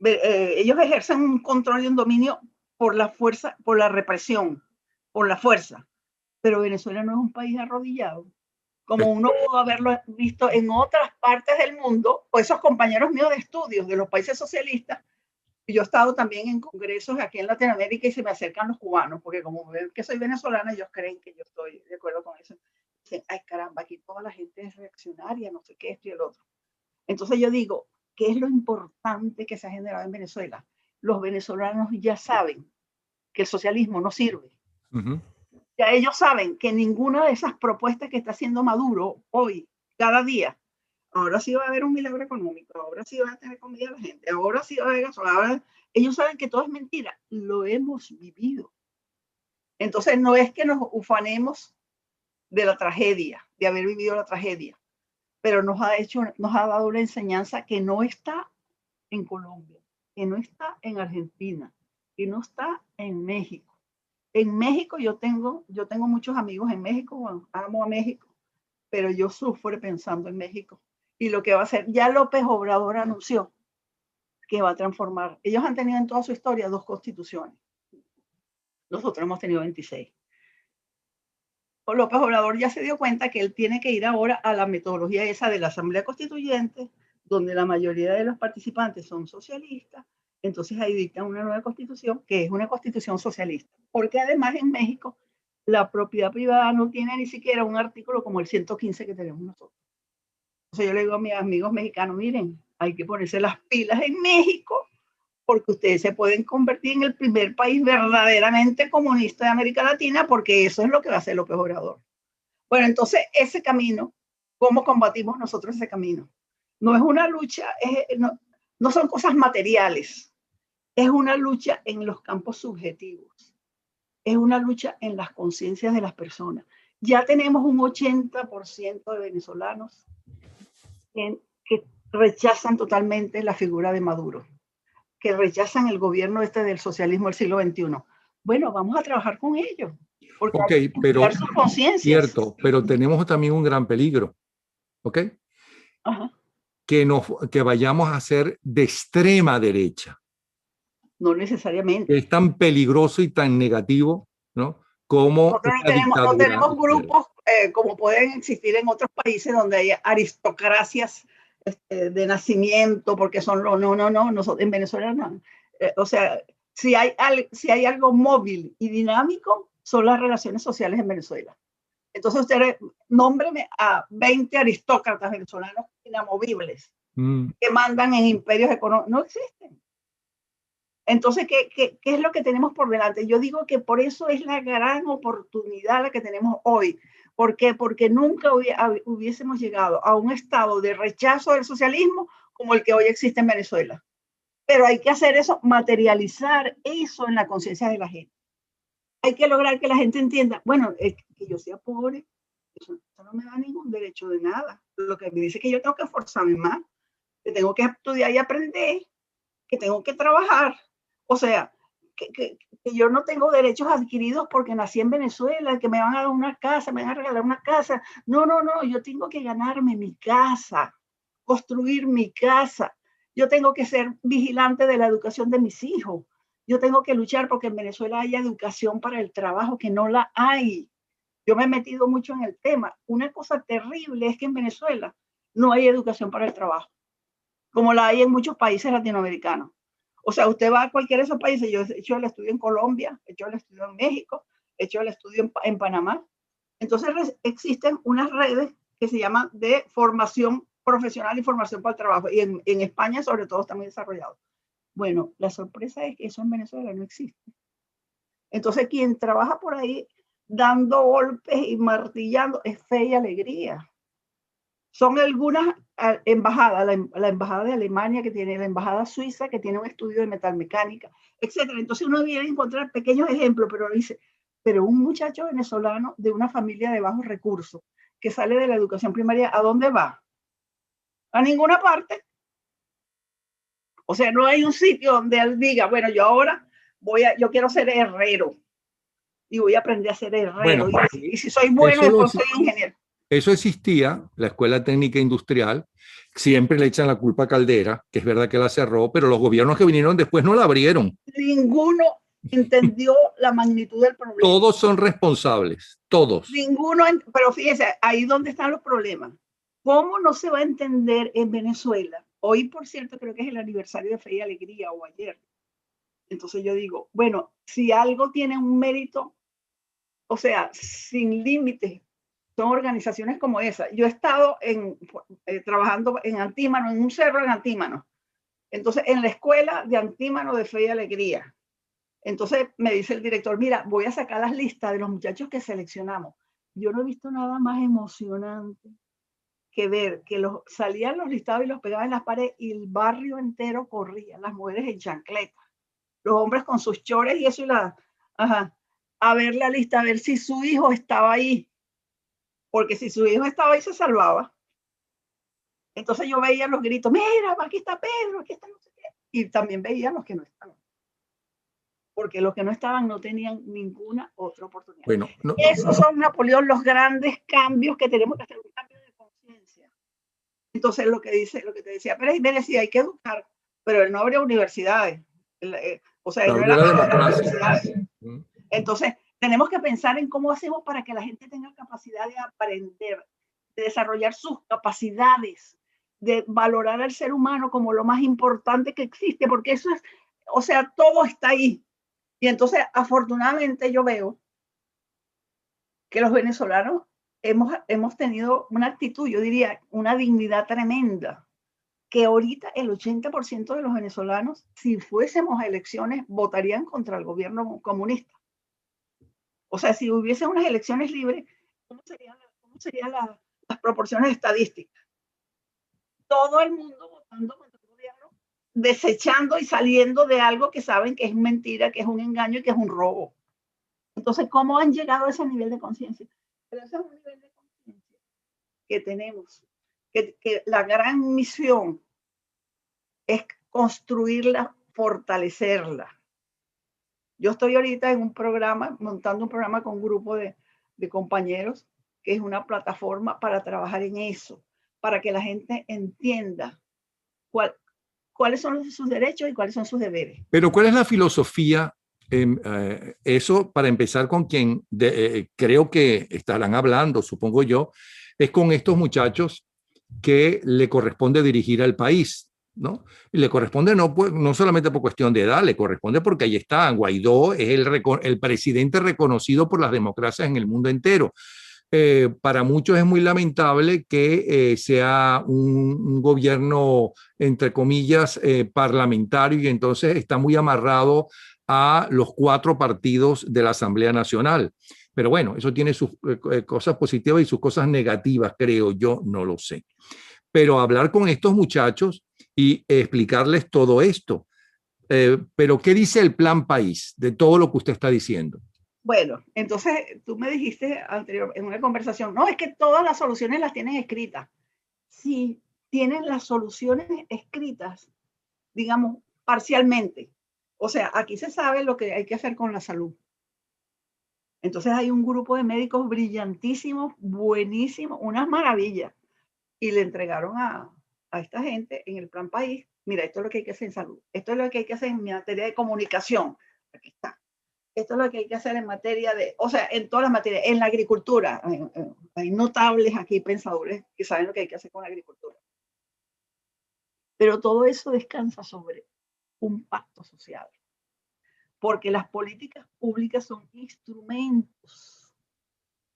Ellos ejercen un control y un dominio por la fuerza, por la represión, por la fuerza. Pero Venezuela no es un país arrodillado, como uno pudo haberlo visto en otras partes del mundo, o esos compañeros míos de estudios de los países socialistas. Yo he estado también en congresos aquí en Latinoamérica y se me acercan los cubanos, porque como ven que soy venezolana, ellos creen que yo estoy de acuerdo con eso. Dicen, ay caramba, aquí toda la gente es reaccionaria, no sé qué, esto y el otro. Entonces yo digo, ¿qué es lo importante que se ha generado en Venezuela? Los venezolanos ya saben que el socialismo no sirve. Ya ellos saben que ninguna de esas propuestas que está haciendo Maduro hoy, cada día, ahora sí va a haber un milagro económico, ahora sí va a tener comida a la gente, ahora sí va a haber gasolina. Ellos saben que todo es mentira, lo hemos vivido. Entonces no es que nos ufanemos de la tragedia, de haber vivido la tragedia, pero nos ha dado una enseñanza que no está en Colombia, que no está en Argentina, que no está en México. En México yo tengo muchos amigos en México, bueno, amo a México, pero yo sufro pensando en México. Y lo que va a hacer, ya López Obrador anunció que va a transformar. Ellos han tenido en toda su historia 2 constituciones. Nosotros hemos tenido 26. López Obrador ya se dio cuenta que él tiene que ir ahora a la metodología esa de la Asamblea Constituyente, donde la mayoría de los participantes son socialistas. Entonces ahí dictan una nueva constitución, que es una constitución socialista. Porque además en México la propiedad privada no tiene ni siquiera un artículo como el 115 que tenemos nosotros. Entonces yo le digo a mis amigos mexicanos, miren, hay que ponerse las pilas en México porque ustedes se pueden convertir en el primer país verdaderamente comunista de América Latina, porque eso es lo que va a hacer López Obrador. Bueno, entonces ese camino, ¿cómo combatimos nosotros ese camino? No es una lucha, no son cosas materiales, es una lucha en los campos subjetivos, es una lucha en las conciencias de las personas. Ya tenemos un 80% de venezolanos que rechazan totalmente la figura de Maduro, que rechazan el gobierno del socialismo del siglo XXI. Bueno, vamos a trabajar con ellos, porque hay que cambiar sus conciencias. Cierto, pero tenemos también un gran peligro, ¿ok? Ajá. Que vayamos a ser de extrema derecha. No necesariamente. Es tan peligroso y tan negativo, ¿no? Como no tenemos grupos como pueden existir en otros países donde hay aristocracias de nacimiento, porque son nosotros en Venezuela no. O sea, si hay algo móvil y dinámico, son las relaciones sociales en Venezuela. Entonces ustedes nómbreme a 20 aristócratas venezolanos inamovibles que mandan en imperios económicos. No existen. Entonces, ¿qué es lo que tenemos por delante? Yo digo que por eso es la gran oportunidad la que tenemos hoy. ¿Por qué? Porque nunca hubiésemos llegado a un estado de rechazo del socialismo como el que hoy existe en Venezuela. Pero hay que hacer eso, materializar eso en la conciencia de la gente. Hay que lograr que la gente entienda, bueno, que yo sea pobre, eso no me da ningún derecho de nada. Lo que me dice es que yo tengo que esforzarme más, que tengo que estudiar y aprender, que tengo que trabajar. O sea, que yo no tengo derechos adquiridos porque nací en Venezuela, que me van a dar una casa, me van a regalar una casa. No, yo tengo que ganarme mi casa, construir mi casa. Yo tengo que ser vigilante de la educación de mis hijos. Yo tengo que luchar porque en Venezuela haya educación para el trabajo, que no la hay. Yo me he metido mucho en el tema. Una cosa terrible es que en Venezuela no hay educación para el trabajo, como la hay en muchos países latinoamericanos. O sea, usted va a cualquiera de esos países, yo he hecho el estudio en Colombia, he hecho el estudio en México, he hecho el estudio en Panamá. Entonces existen unas redes que se llaman de formación profesional y formación para el trabajo. Y en España, sobre todo, está muy desarrollado. Bueno, la sorpresa es que eso en Venezuela no existe. Entonces, quien trabaja por ahí dando golpes y martillando es fe y alegría. Son algunas embajada, la embajada de Alemania que tiene, la embajada suiza que tiene un estudio de metalmecánica, etcétera. Entonces uno viene a encontrar pequeños ejemplos, pero dice, pero un muchacho venezolano de una familia de bajos recursos que sale de la educación primaria, ¿a dónde va? A ninguna parte. O sea, no hay un sitio donde él diga, bueno, yo ahora yo quiero ser herrero y voy a aprender a ser herrero. Bueno, Y si soy bueno, después soy ingeniero. Eso existía, la Escuela Técnica Industrial, siempre le echan la culpa a Caldera, que es verdad que la cerró, pero los gobiernos que vinieron después no la abrieron. Ninguno entendió la magnitud del problema. Todos son responsables, todos. Ninguno, pero fíjese, ahí donde están los problemas. ¿Cómo no se va a entender en Venezuela? Hoy, por cierto, creo que es el aniversario de Fe y Alegría, o ayer. Entonces yo digo, bueno, si algo tiene un mérito, o sea, sin límites, son organizaciones como esa. Yo he estado trabajando en Antímano, en un cerro en Antímano. Entonces, en la escuela de Antímano de Fe y Alegría. Entonces me dice el director, mira, voy a sacar las listas de los muchachos que seleccionamos. Yo no he visto nada más emocionante que ver que salían los listados y los pegaban en las paredes y el barrio entero corría, las mujeres en chancletas, los hombres con sus chores y eso a ver la lista, a ver si su hijo estaba ahí, porque si su hijo estaba ahí se salvaba. Entonces yo veía los gritos, mira, aquí está Pedro, aquí está no sé qué, y también veía los que no estaban. Porque los que no estaban no tenían ninguna otra oportunidad. Bueno, no, esos son, Napoleón, los grandes cambios que tenemos que hacer, un cambio de conciencia. Entonces, lo que te decía Pérez Jiménez, sí, hay que educar, pero él no abrió universidades. O sea, él no era la democracia. Entonces, tenemos que pensar en cómo hacemos para que la gente tenga capacidad de aprender, de desarrollar sus capacidades, de valorar al ser humano como lo más importante que existe, porque eso es, o sea, todo está ahí. Y entonces, afortunadamente, yo veo que los venezolanos hemos tenido una actitud, yo diría, una dignidad tremenda, que ahorita el 80% de los venezolanos, si fuésemos a elecciones, votarían contra el gobierno comunista. O sea, si hubiese unas elecciones libres, ¿cómo serían las proporciones estadísticas? Todo el mundo votando contra el gobierno, desechando y saliendo de algo que saben que es mentira, que es un engaño y que es un robo. Entonces, ¿cómo han llegado a ese nivel de conciencia? Pero ese es un nivel de conciencia que tenemos, que la gran misión es construirla, fortalecerla. Yo estoy ahorita en un programa, montando un programa con un grupo de compañeros, que es una plataforma para trabajar en eso, para que la gente entienda cuáles son sus derechos y cuáles son sus deberes. Pero ¿cuál es la filosofía? Eso para empezar con quien creo que estarán hablando, supongo yo, es con estos muchachos que le corresponde dirigir al país, ¿no? Y le corresponde no solamente por cuestión de edad, le corresponde porque ahí está, Guaidó es el presidente reconocido por las democracias en el mundo entero. Para muchos es muy lamentable que sea un gobierno, entre comillas, parlamentario y entonces está muy amarrado a los 4 partidos de la Asamblea Nacional. Pero bueno, eso tiene sus cosas positivas y sus cosas negativas, creo yo, no lo sé. Pero hablar con estos muchachos y explicarles todo esto. Pero ¿qué dice el Plan País de todo lo que usted está diciendo? Bueno, entonces tú me dijiste anterior en una conversación, no, es que todas las soluciones las tienen escritas. Sí, tienen las soluciones escritas, digamos, parcialmente. O sea, aquí se sabe lo que hay que hacer con la salud. Entonces hay un grupo de médicos brillantísimos, buenísimos, unas maravillas. Y le entregaron a esta gente en el Plan País, mira, esto es lo que hay que hacer en salud, esto es lo que hay que hacer en materia de comunicación. Aquí está. Esto es lo que hay que hacer en materia de, o sea, en todas las materias, en la agricultura. Hay notables aquí pensadores que saben lo que hay que hacer con la agricultura. Pero todo eso descansa sobre un pacto social. Porque las políticas públicas son instrumentos.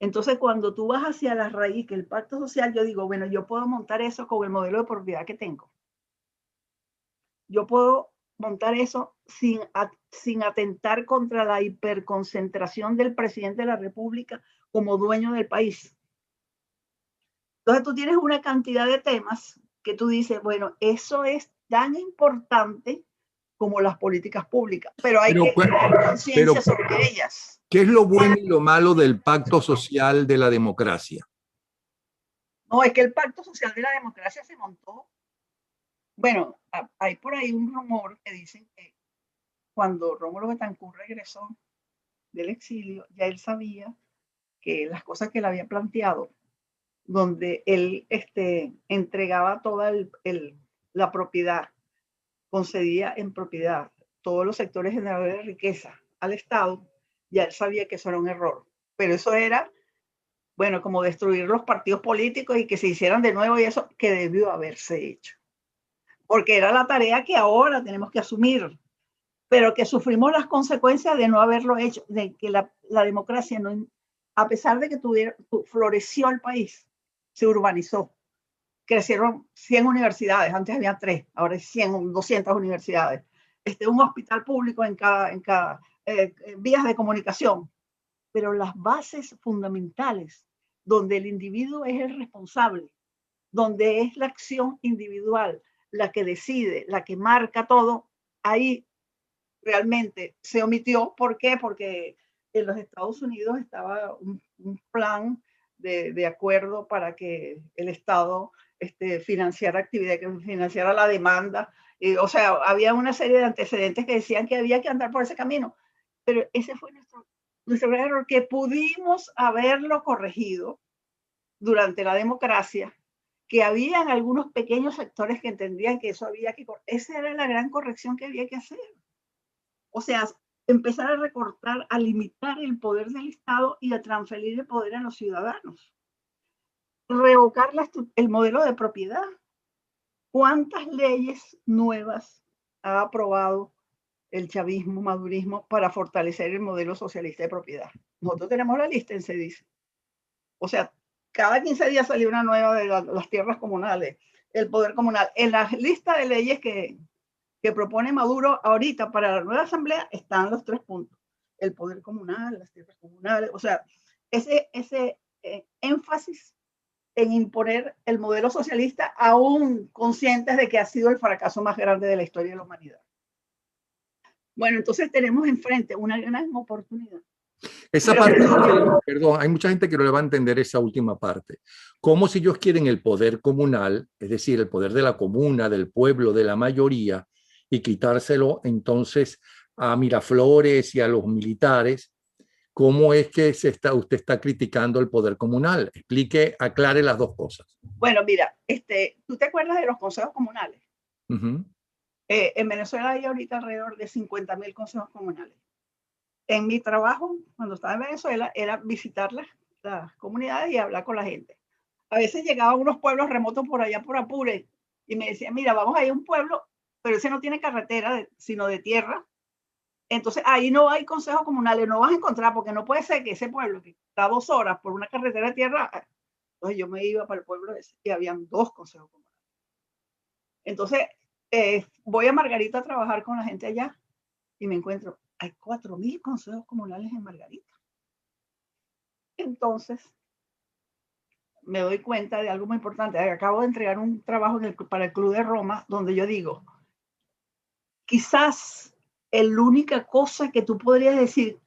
Entonces, cuando tú vas hacia la raíz, que el pacto social, yo digo, bueno, yo puedo montar eso con el modelo de propiedad que tengo. Yo puedo montar eso sin atentar contra la hiperconcentración del presidente de la República como dueño del país. Entonces tú tienes una cantidad de temas que tú dices, bueno, eso es tan importante como las políticas públicas, pero hay que tener conciencia sobre ellas. ¿Qué es lo bueno y lo malo del pacto social de la democracia? No, es que el pacto social de la democracia se montó. Bueno, hay por ahí un rumor que dicen que cuando Rómulo Betancourt regresó del exilio, ya él sabía que las cosas que él había planteado, donde él entregaba toda la propiedad, concedía en propiedad todos los sectores generadores de riqueza al Estado, ya él sabía que eso era un error. Pero eso era, bueno, como destruir los partidos políticos y que se hicieran de nuevo y eso que debió haberse hecho. Porque era la tarea que ahora tenemos que asumir, pero que sufrimos las consecuencias de no haberlo hecho, de que la democracia, no, a pesar de que floreció el país, se urbanizó, crecieron 100 universidades, antes había 3, ahora hay 100, 200 universidades, un hospital público en cada vías de comunicación, pero las bases fundamentales, donde el individuo es el responsable, donde es la acción individual la que decide, la que marca todo, ahí realmente se omitió. ¿Por qué? Porque en los Estados Unidos estaba un plan de acuerdo para que el Estado financiara actividad, que financiara la demanda. O sea, había una serie de antecedentes que decían que había que andar por ese camino. Pero ese fue nuestro gran error, que pudimos haberlo corregido durante la democracia, que habían algunos pequeños sectores que entendían que eso había que... Esa era la gran corrección que había que hacer. O sea, empezar a recortar, a limitar el poder del Estado y a transferir el poder a los ciudadanos. Revocar el modelo de propiedad. ¿Cuántas leyes nuevas ha aprobado el chavismo, madurismo, para fortalecer el modelo socialista de propiedad? Nosotros tenemos la lista en CEDIS. O sea, cada 15 días salió una nueva de las tierras comunales, el poder comunal. En la lista de leyes que propone Maduro ahorita para la nueva asamblea están los 3 puntos. El poder comunal, las tierras comunales, o sea, ese énfasis en imponer el modelo socialista, aún conscientes de que ha sido el fracaso más grande de la historia de la humanidad. Bueno, entonces tenemos enfrente una gran oportunidad. Esa parte, perdón, hay mucha gente que no le va a entender esa última parte. Como si ellos quieren el poder comunal, es decir, el poder de la comuna, del pueblo, de la mayoría, y quitárselo entonces a Miraflores y a los militares. ¿Cómo es que usted está criticando el poder comunal? Explique, aclare las dos cosas. Bueno, mira, ¿tú te acuerdas de los consejos comunales? En Venezuela hay ahorita alrededor de 50,000 consejos comunales. En mi trabajo, cuando estaba en Venezuela, era visitar las comunidades y hablar con la gente. A veces llegaban a unos pueblos remotos por allá por Apure y me decían, mira, vamos a ir a un pueblo, pero ese no tiene carretera, sino de tierra. Entonces ahí no hay consejos comunales, no vas a encontrar, porque no puede ser que ese pueblo que está 2 horas por una carretera de tierra. Entonces yo me iba para el pueblo ese y habían 2 consejos comunales. Entonces voy a Margarita a trabajar con la gente allá y me encuentro, hay 4,000 consejos comunales en Margarita. Entonces me doy cuenta de algo muy importante. Acabo de entregar un trabajo para el Club de Roma, donde yo digo, quizás la única cosa que tú podrías decir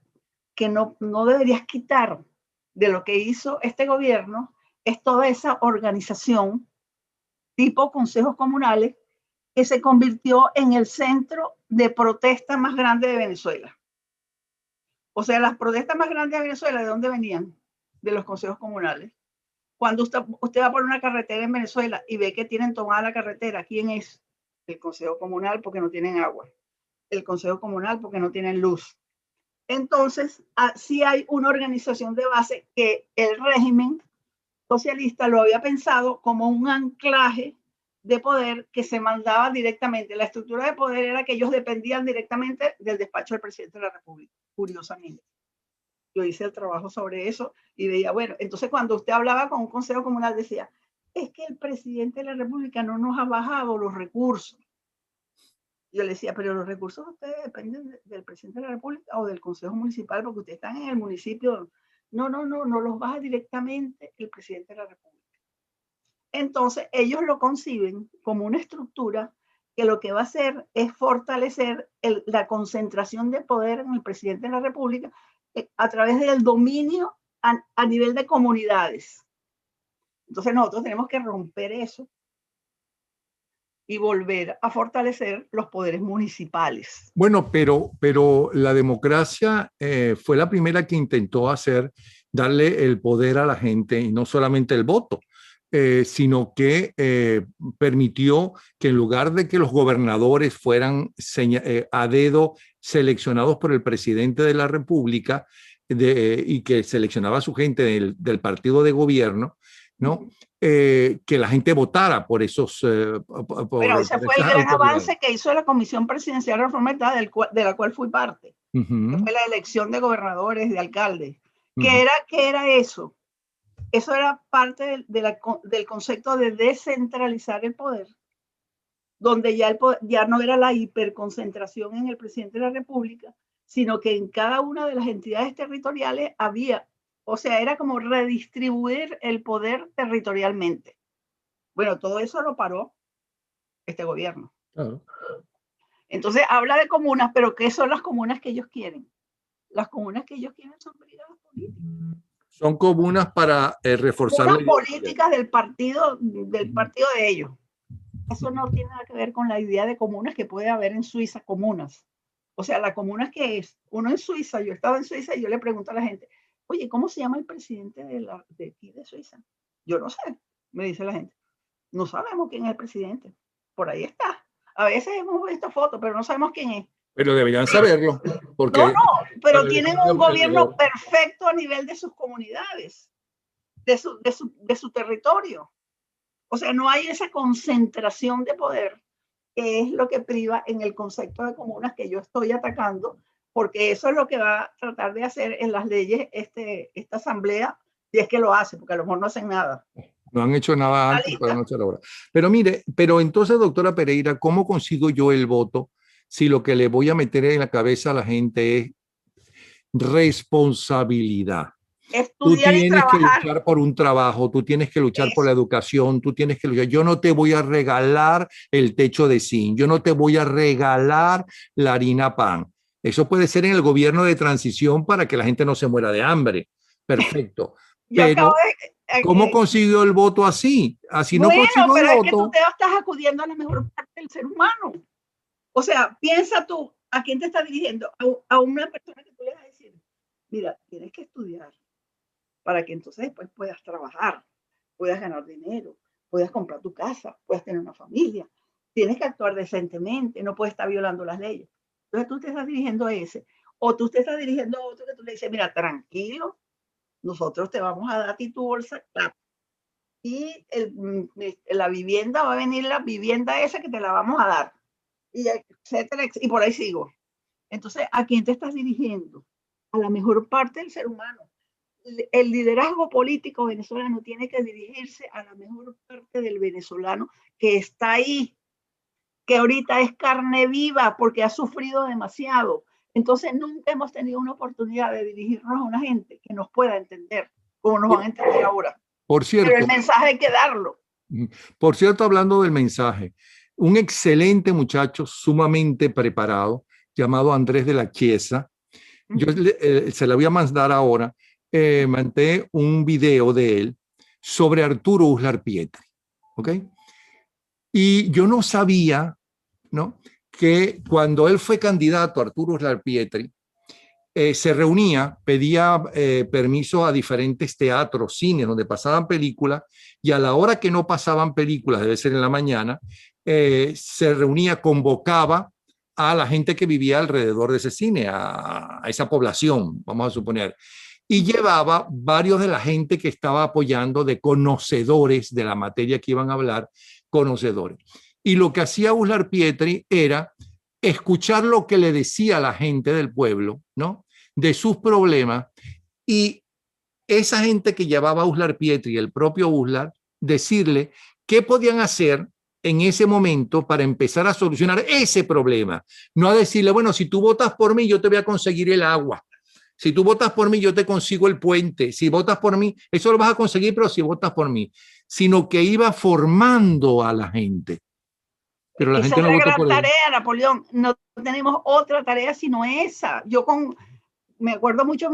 que no deberías quitar de lo que hizo este gobierno es toda esa organización tipo consejos comunales que se convirtió en el centro de protesta más grande de Venezuela. O sea, las protestas más grandes de Venezuela, ¿de dónde venían? De los consejos comunales. Cuando usted va por una carretera en Venezuela y ve que tienen tomada la carretera, ¿quién es? El Consejo Comunal, porque no tienen agua. El Consejo Comunal, porque no tienen luz. Entonces, sí hay una organización de base que el régimen socialista lo había pensado como un anclaje de poder que se mandaba directamente. La estructura de poder era que ellos dependían directamente del despacho del presidente de la República, curiosamente. Yo hice el trabajo sobre eso y veía, bueno, entonces cuando usted hablaba con un consejo comunal decía, es que el presidente de la República no nos ha bajado los recursos. Yo le decía, pero los recursos ustedes dependen del presidente de la República o del consejo municipal porque ustedes están en el municipio. No los baja directamente el presidente de la República. Entonces, ellos lo conciben como una estructura que lo que va a hacer es fortalecer la concentración de poder en el presidente de la República a través del dominio a nivel de comunidades. Entonces, nosotros tenemos que romper eso y volver a fortalecer los poderes municipales. Bueno, pero la democracia fue la primera que intentó darle el poder a la gente y no solamente el voto, sino que permitió que en lugar de que los gobernadores fueran a dedo seleccionados por el presidente de la República y que seleccionaba a su gente del partido de gobierno, ¿no? Que la gente votara por esos. Pero ese fue el gran avance que hizo la Comisión Presidencial de Reforma de la cual fui parte, que fue la elección de gobernadores, de alcaldes. ¿Qué era eso? Eso era parte del concepto de descentralizar el poder, donde ya no era la hiperconcentración en el presidente de la República, sino que en cada una de las entidades territoriales había, o sea, era como redistribuir el poder territorialmente. Bueno, todo eso lo paró este gobierno. Claro. Entonces habla de comunas, pero ¿qué son las comunas que ellos quieren? Las comunas que ellos quieren son brigadas políticas. Son comunas para reforzar las políticas del partido de ellos. Eso no tiene nada que ver con la idea de comunas que puede haber en Suiza, comunas. O sea, la comuna que es, uno en Suiza, yo estaba en Suiza y yo le pregunto a la gente, oye, ¿cómo se llama el presidente de aquí de Suiza? Yo no sé, me dice la gente. No sabemos quién es el presidente. Por ahí está. A veces hemos visto fotos, pero no sabemos quién es. Pero deberían saberlo. Porque no, pero tienen un gobierno perfecto a nivel de sus comunidades, de su territorio. O sea, no hay esa concentración de poder, que es lo que priva en el concepto de comunas que yo estoy atacando, porque eso es lo que va a tratar de hacer en las leyes esta asamblea, si es que lo hace, porque a lo mejor no hacen nada. No han hecho nada antes, pero no hacer ahora. Pero mire, pero entonces, doctora Pereira, ¿cómo consigo yo el voto si lo que le voy a meter en la cabeza a la gente es responsabilidad? Estudiar tú tienes y que luchar por un trabajo, tú tienes que luchar por la educación, tú tienes que luchar. Yo no te voy a regalar el techo de zinc, yo no te voy a regalar la harina pan. Eso puede ser en el gobierno de transición para que la gente no se muera de hambre. Perfecto. Pero ¿cómo consiguió el voto así? Así bueno, no consigo pero el voto. Es que tú te estás acudiendo a la mejor parte del ser humano. O sea, piensa tú, ¿a quién te estás dirigiendo? A una persona que tú le vas a decir, mira, tienes que estudiar para que entonces después puedas trabajar, puedas ganar dinero, puedas comprar tu casa, puedas tener una familia. Tienes que actuar decentemente, no puedes estar violando las leyes. Entonces tú te estás dirigiendo a ese. O tú te estás dirigiendo a otro que tú le dices, mira, tranquilo, nosotros te vamos a dar a ti tu bolsa, claro. Y la vivienda, va a venir la vivienda esa que te la vamos a dar. Y etcétera, y por ahí sigo. Entonces, ¿a quién te estás dirigiendo? A la mejor parte del ser humano. El liderazgo político venezolano tiene que dirigirse a la mejor parte del venezolano que está ahí, que ahorita es carne viva porque ha sufrido demasiado. Entonces, nunca hemos tenido una oportunidad de dirigirnos a una gente que nos pueda entender, como nos van a entender ahora. Por cierto, pero el mensaje hay que darlo. Por cierto, hablando del mensaje, un excelente muchacho sumamente preparado llamado Andrés de la Chiesa, yo se la voy a mandar ahora, mandé un video de él sobre Arturo Uslar Pietri, ¿ok? Y yo no sabía, ¿no?, que cuando él fue candidato, Arturo Uslar Pietri, se reunía, pedía permiso a diferentes teatros, cines, donde pasaban películas, y a la hora que no pasaban películas, debe ser en la mañana, se reunía, convocaba a la gente que vivía alrededor de ese cine, a esa población, vamos a suponer, y llevaba varios de la gente que estaba apoyando, de conocedores de la materia que iban a hablar, conocedores. Y lo que hacía Uslar Pietri era escuchar lo que le decía la gente del pueblo, ¿no?, de sus problemas, y esa gente que llevaba a Uslar Pietri, el propio Uslar, decirle qué podían hacer en ese momento para empezar a solucionar ese problema. No a decirle, bueno, si tú votas por mí, yo te voy a conseguir el agua. Si tú votas por mí, yo te consigo el puente. Si votas por mí, eso lo vas a conseguir, pero si votas por mí. sino que iba formando a la gente. Pero la Esa gente es no la votó gran por él. tarea, Napoleón. No tenemos otra tarea sino esa. Me acuerdo mucho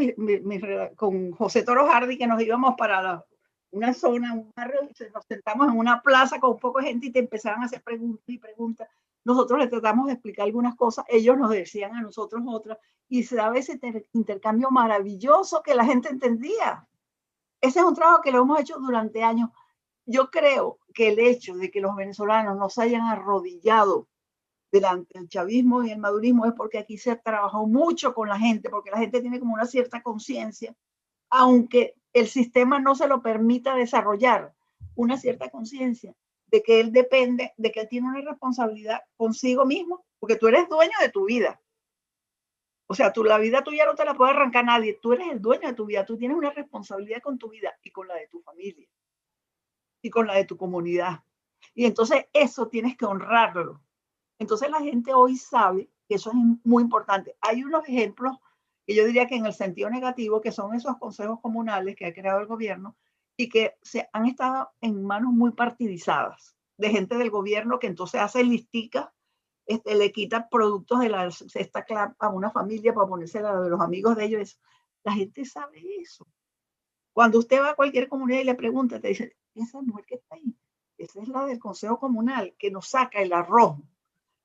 con José Toro Hardy que nos íbamos para una zona, un barrio, y nos sentamos en una plaza con un poco de gente y te empezaban a hacer preguntas y preguntas. Nosotros les tratamos de explicar algunas cosas, ellos nos decían a nosotros otras, y se daba ese intercambio maravilloso que la gente entendía. Ese es un trabajo que lo hemos hecho durante años. Yo creo que el hecho de que los venezolanos no se hayan arrodillado delante del chavismo y el madurismo es porque aquí se trabajó mucho con la gente, porque la gente tiene como una cierta conciencia, aunque el sistema no se lo permita desarrollar, una cierta conciencia de que él depende, de que él tiene una responsabilidad consigo mismo, porque tú eres dueño de tu vida. O sea, la vida tuya no te la puede arrancar nadie, tú eres el dueño de tu vida, tú tienes una responsabilidad con tu vida y con la de tu familia y con la de tu comunidad. Y entonces eso tienes que honrarlo. Entonces la gente hoy sabe que eso es muy importante. Hay unos ejemplos que yo diría que en el sentido negativo, que son esos consejos comunales que ha creado el gobierno y que se han estado en manos muy partidizadas de gente del gobierno que entonces hace listica, le quita productos de la cesta CLAP a una familia para ponerse a de los amigos de ellos. La gente sabe eso. Cuando usted va a cualquier comunidad y le pregunta, te dice, esa mujer que está ahí, esa es la del consejo comunal que nos saca el arroz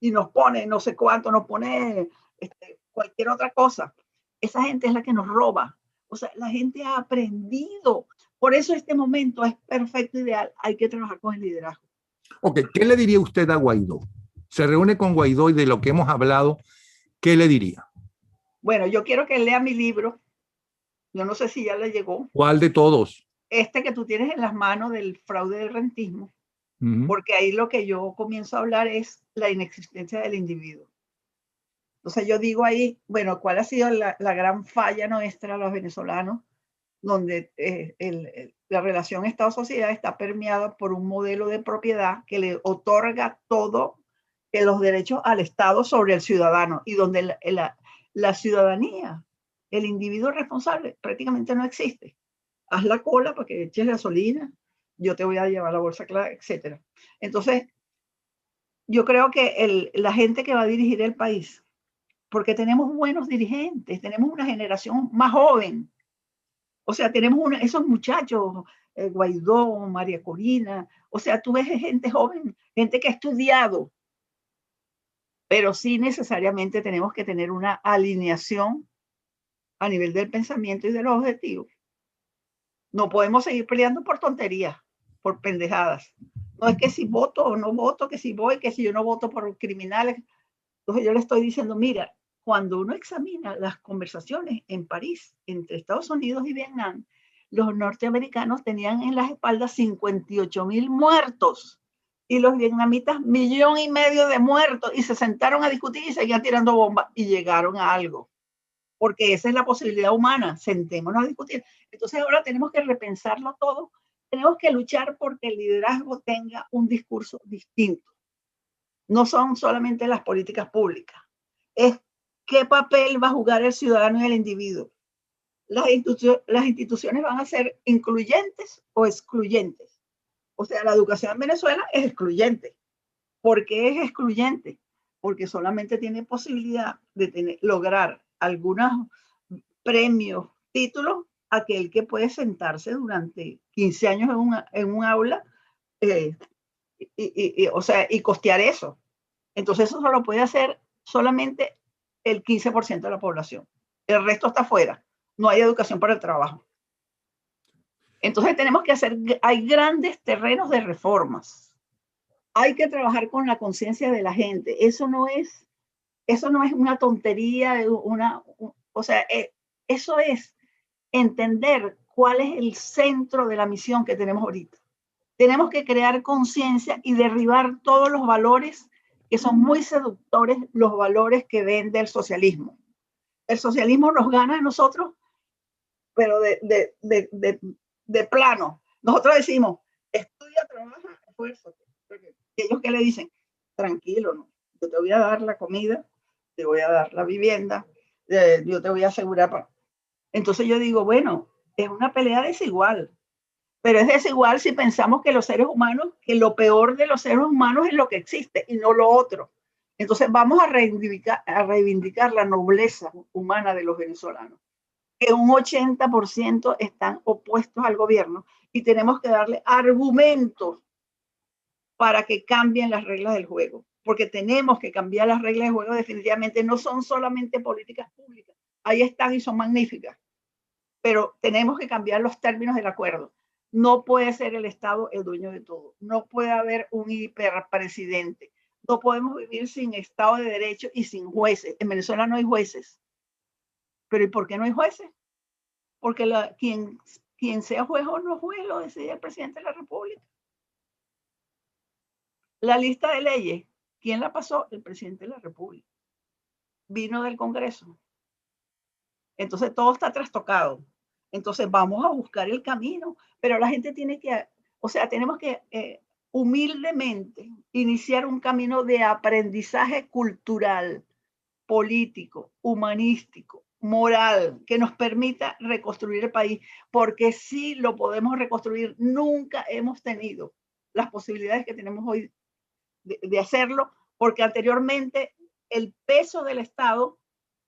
y nos pone no sé cuánto, nos pone cualquier otra cosa. Esa gente es la que nos roba. O sea, la gente ha aprendido. Por eso este momento es perfecto, ideal. Hay que trabajar con el liderazgo. Ok, ¿qué le diría usted a Guaidó? Se reúne con Guaidó y de lo que hemos hablado, ¿qué le diría? Bueno, yo quiero que lea mi libro. Yo no sé si ya le llegó. ¿Cuál de todos? Este que tú tienes en las manos del fraude del rentismo. Porque ahí lo que yo comienzo a hablar es la inexistencia del individuo. Entonces yo digo ahí, bueno, ¿cuál ha sido la gran falla nuestra, los venezolanos? Donde la relación Estado-sociedad está permeada por un modelo de propiedad que le otorga todo los derechos al Estado sobre el ciudadano y donde la ciudadanía, el individuo responsable prácticamente no existe. Haz la cola para que eches gasolina, yo te voy a llevar la bolsa clara, etc. Entonces, yo creo que la gente que va a dirigir el país, porque tenemos buenos dirigentes, tenemos una generación más joven, o sea, tenemos esos muchachos, Guaidó, María Corina, o sea, tú ves gente joven, gente que ha estudiado, pero sí necesariamente tenemos que tener una alineación a nivel del pensamiento y de los objetivos. No podemos seguir peleando por tonterías, por pendejadas. No es que si voto o no voto, que si voy, que si yo no voto por criminales. Entonces yo le estoy diciendo, mira, cuando uno examina las conversaciones en París entre Estados Unidos y Vietnam, los norteamericanos tenían en las espaldas 58,000 muertos y los vietnamitas 1,5 millones de muertos y se sentaron a discutir y seguían tirando bombas y llegaron a algo. Porque esa es la posibilidad humana, sentémonos a discutir. Entonces ahora tenemos que repensarlo todo, tenemos que luchar porque el liderazgo tenga un discurso distinto. No son solamente las políticas públicas, es qué papel va a jugar el ciudadano y el individuo. Las instituciones van a ser incluyentes o excluyentes. O sea, la educación en Venezuela es excluyente. ¿Por qué es excluyente? Porque solamente tiene posibilidad de lograr algunos premios, títulos, aquel que puede sentarse durante 15 años en un aula o sea, y costear eso. Entonces eso solo puede hacer solamente el 15% de la población. El resto está afuera. No hay educación para el trabajo. Entonces tenemos que hay grandes terrenos de reformas. Hay que trabajar con la conciencia de la gente. Eso no es una tontería, o sea, eso es entender cuál es el centro de la misión que tenemos ahorita. Tenemos que crear conciencia y derribar todos los valores que son muy seductores, los valores que vende el socialismo. El socialismo nos gana a nosotros, pero de plano. Nosotros decimos, estudia, trabaja, esfuérzate. Ellos que le dicen, tranquilo, ¿no? Yo te voy a dar la comida, te voy a dar la vivienda, yo te voy a asegurar. Entonces yo digo, bueno, es una pelea desigual. Pero es desigual si pensamos que los seres humanos, que lo peor de los seres humanos es lo que existe y no lo otro. Entonces vamos a reivindicar la nobleza humana de los venezolanos, que un 80% están opuestos al gobierno y tenemos que darle argumentos para que cambien las reglas del juego, porque tenemos que cambiar las reglas del juego definitivamente. No son solamente políticas públicas, ahí están y son magníficas, pero tenemos que cambiar los términos del acuerdo. No puede ser el Estado el dueño de todo, no puede haber un hiperpresidente, no podemos vivir sin Estado de Derecho y sin jueces. En Venezuela no hay jueces. ¿Pero y por qué no hay jueces? Porque quien sea juez o no juez lo decide el presidente de la República. La lista de leyes, ¿quién la pasó? El presidente de la República. Vino del Congreso. Entonces todo está trastocado. Entonces vamos a buscar el camino, pero la gente tiene que, o sea, tenemos que humildemente iniciar un camino de aprendizaje cultural, político, humanístico, moral, que nos permita reconstruir el país, porque sí lo podemos reconstruir. Nunca hemos tenido las posibilidades que tenemos hoy de hacerlo, porque anteriormente el peso del Estado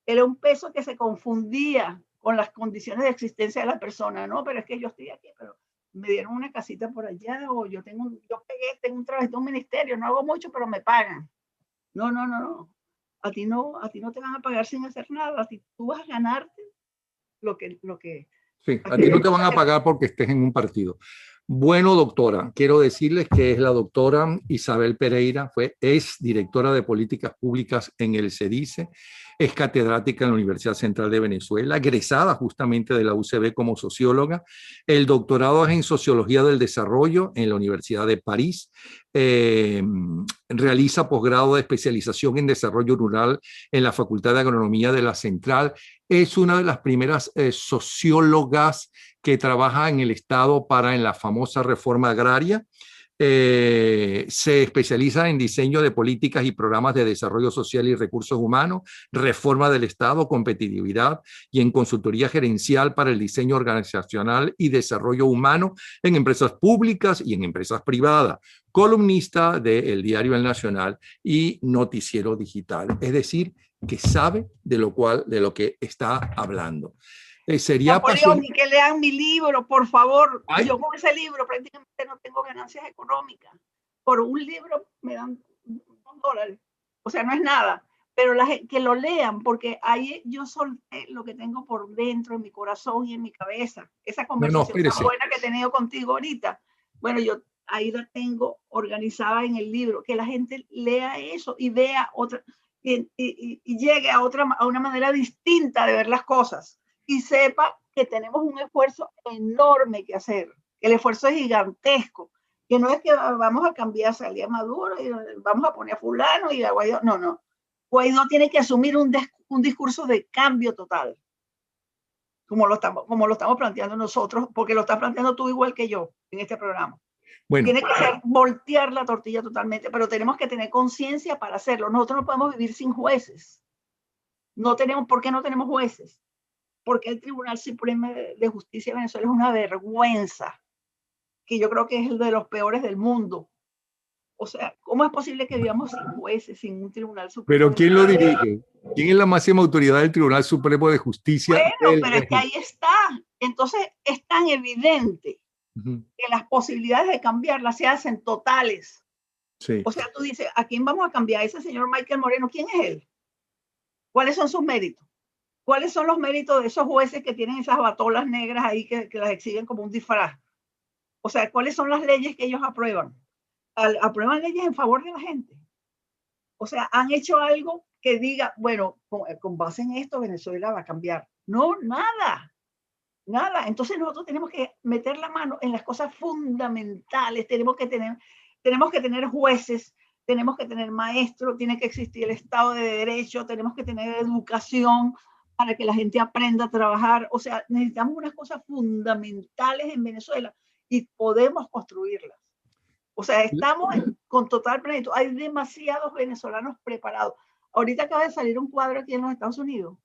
era un peso que se confundía con las condiciones de existencia de la persona, ¿no? Pero es que yo estoy aquí, pero me dieron una casita por allá, o yo tengo un trabajo en un ministerio, no hago mucho, pero me pagan. No, no, no, no. A ti no te van a pagar sin hacer nada, a ti tú vas a ganarte lo que sí, a ti no te van a pagar porque estés en un partido. Bueno, doctora, quiero decirles que es la doctora Isabel Pereira, es directora de políticas públicas en el CEDICE, es catedrática en la Universidad Central de Venezuela, egresada justamente de la UCB como socióloga, el doctorado es en Sociología del Desarrollo en la Universidad de París, realiza posgrado de especialización en desarrollo rural en la Facultad de Agronomía de la Central, es una de las primeras sociólogas que trabaja en el Estado en la famosa reforma agraria. Se especializa en diseño de políticas y programas de desarrollo social y recursos humanos, reforma del Estado, competitividad y en consultoría gerencial para el diseño organizacional y desarrollo humano en empresas públicas y en empresas privadas, columnista del diario El Nacional y noticiero digital. Es decir, que sabe de lo que está hablando. Sería Napoleón, y que lean mi libro, por favor. Ay. Yo con ese libro prácticamente no tengo ganancias económicas. Por un libro me dan $2. O sea, no es nada. Pero que lo lean, porque ahí yo solté lo que tengo por dentro, en mi corazón y en mi cabeza. Esa conversación tan buena que he tenido contigo ahorita. Bueno, yo ahí la tengo organizada en el libro. Que la gente lea eso y vea otra, y llegue a una manera distinta de ver las cosas. Y sepa que tenemos un esfuerzo enorme que hacer. El esfuerzo es gigantesco. Que no es que vamos a cambiar, salir a Maduro y vamos a poner a fulano y a Guaidó. No, no. Guaidó tiene que asumir un discurso de cambio total. Como lo estamos planteando nosotros, porque lo estás planteando tú igual que yo en este programa. Bueno. Tiene que ser voltear la tortilla totalmente, pero tenemos que tener conciencia para hacerlo. Nosotros no podemos vivir sin jueces. ¿Por qué no tenemos jueces? Porque el Tribunal Supremo de Justicia de Venezuela es una vergüenza, que yo creo que es el de los peores del mundo. O sea, ¿cómo es posible que vivamos sin jueces, sin un Tribunal Supremo? ¿Pero quién lo dirige? ¿Quién es la máxima autoridad del Tribunal Supremo de Justicia? Bueno, pero es que ahí está. Entonces, es tan evidente que las posibilidades de cambiarla se hacen totales. Sí. O sea, tú dices, ¿a quién vamos a cambiar? Ese señor Michael Moreno, ¿quién es él? ¿Cuáles son sus méritos? ¿Cuáles son los méritos de esos jueces que tienen esas batolas negras ahí que las exhiben como un disfraz? O sea, ¿cuáles son las leyes que ellos aprueban? Aprueban leyes en favor de la gente. O sea, han hecho algo que diga, bueno, con base en esto Venezuela va a cambiar. No, nada. Nada. Entonces nosotros tenemos que meter la mano en las cosas fundamentales. Tenemos que tener jueces, tenemos que tener maestros, tiene que existir el Estado de Derecho, tenemos que tener educación para que la gente aprenda a trabajar. O sea, necesitamos unas cosas fundamentales en Venezuela y podemos construirlas. O sea, estamos con total plenitud. Hay demasiados venezolanos preparados. Ahorita acaba de salir un cuadro aquí en los Estados Unidos,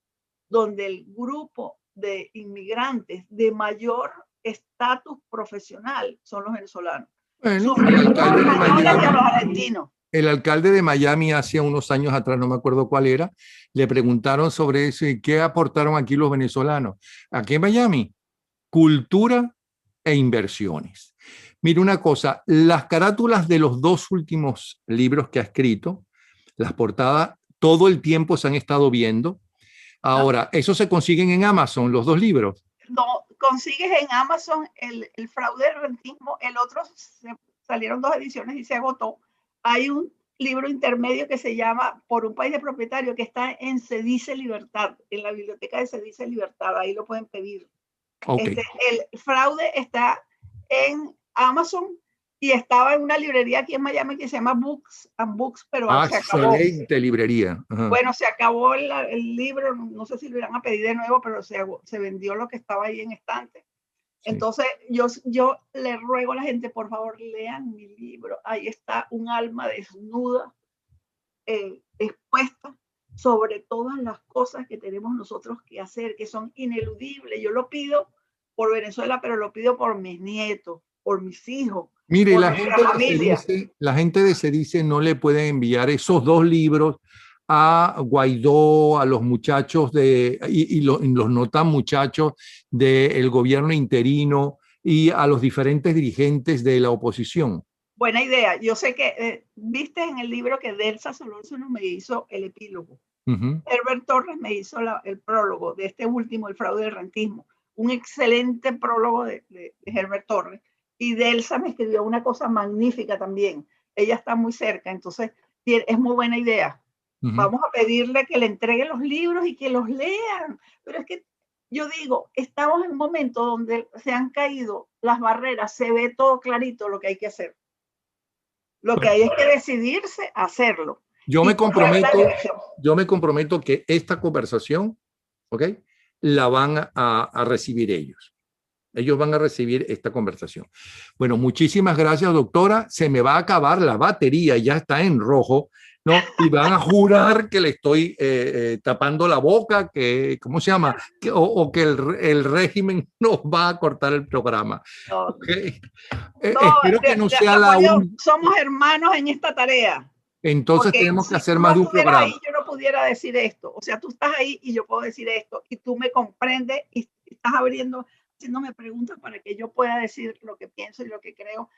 donde el grupo de inmigrantes de mayor estatus profesional son los venezolanos. Bueno, Superiores a los españoles y a los argentinos. el alcalde de Miami hace unos años atrás, no me acuerdo cuál era, le preguntaron sobre eso y qué aportaron aquí los venezolanos. Aquí en Miami, cultura e inversiones. Mira una cosa, las carátulas de los 2 últimos libros que ha escrito, las portadas, todo el tiempo se han estado viendo. Ahora, eso se consiguen en Amazon, los 2 libros. No, consigues en Amazon el fraude del rentismo, el otro salieron 2 ediciones y se agotó. Hay un libro intermedio que se llama Por un país de propietario, que está en Cedice Libertad, en la biblioteca de Cedice Libertad, ahí lo pueden pedir. Okay. El fraude está en Amazon y estaba en una librería aquí en Miami que se llama Books and Books, pero se acabó. Excelente librería. Ajá. Bueno, se acabó el libro, no sé si lo irán a pedir de nuevo, pero se vendió lo que estaba ahí en estante. Sí. Entonces, yo le ruego a la gente, por favor, lean mi libro. Ahí está un alma desnuda, expuesta sobre todas las cosas que tenemos nosotros que hacer, que son ineludibles. Yo lo pido por Venezuela, pero lo pido por mis nietos, por mis hijos. Mire, la gente de Cedice no le puede enviar esos 2 libros a Guaidó, a los muchachos y los no tan muchachos del gobierno interino y a los diferentes dirigentes de la oposición. Buena idea. Yo sé que viste en el libro que Delsa Solórzano me hizo el epílogo. Herbert Torres me hizo el prólogo de este último, El fraude del rentismo. Un excelente prólogo de Herbert Torres. Y Delsa me escribió una cosa magnífica también. Ella está muy cerca, entonces es muy buena idea. Vamos a pedirle que le entregue los libros y que los lean. Pero es que yo digo, estamos en un momento donde se han caído las barreras, se ve todo clarito lo que hay que hacer. Lo que hay es que decidirse a hacerlo. Yo me comprometo que esta conversación, ¿ok?, la van a recibir ellos. Ellos van a recibir esta conversación. Bueno, muchísimas gracias, doctora. Se me va a acabar la batería, ya está en rojo, ¿no? Y van a jurar que le estoy tapando la boca, que, ¿cómo se llama? O que el régimen nos va a cortar el programa. No, okay. Espero que no sea la única. Somos hermanos en esta tarea. Entonces tenemos que hacer más de un programa. Ahí, yo no pudiera decir esto. O sea, tú estás ahí y yo puedo decir esto. Y tú me comprendes y estás haciéndome preguntas para que yo pueda decir lo que pienso y lo que creo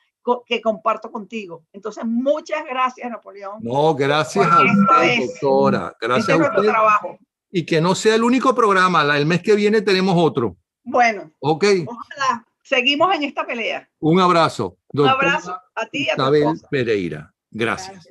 que comparto contigo. Entonces, muchas gracias, Napoleón. No, gracias a usted, doctora. Gracias a usted. Trabajo. Y que no sea el único programa. El mes que viene tenemos otro. Bueno. Ok. Ojalá. Seguimos en esta pelea. Un abrazo. Un abrazo a ti y a tu esposa. Isabel Pereira. Gracias.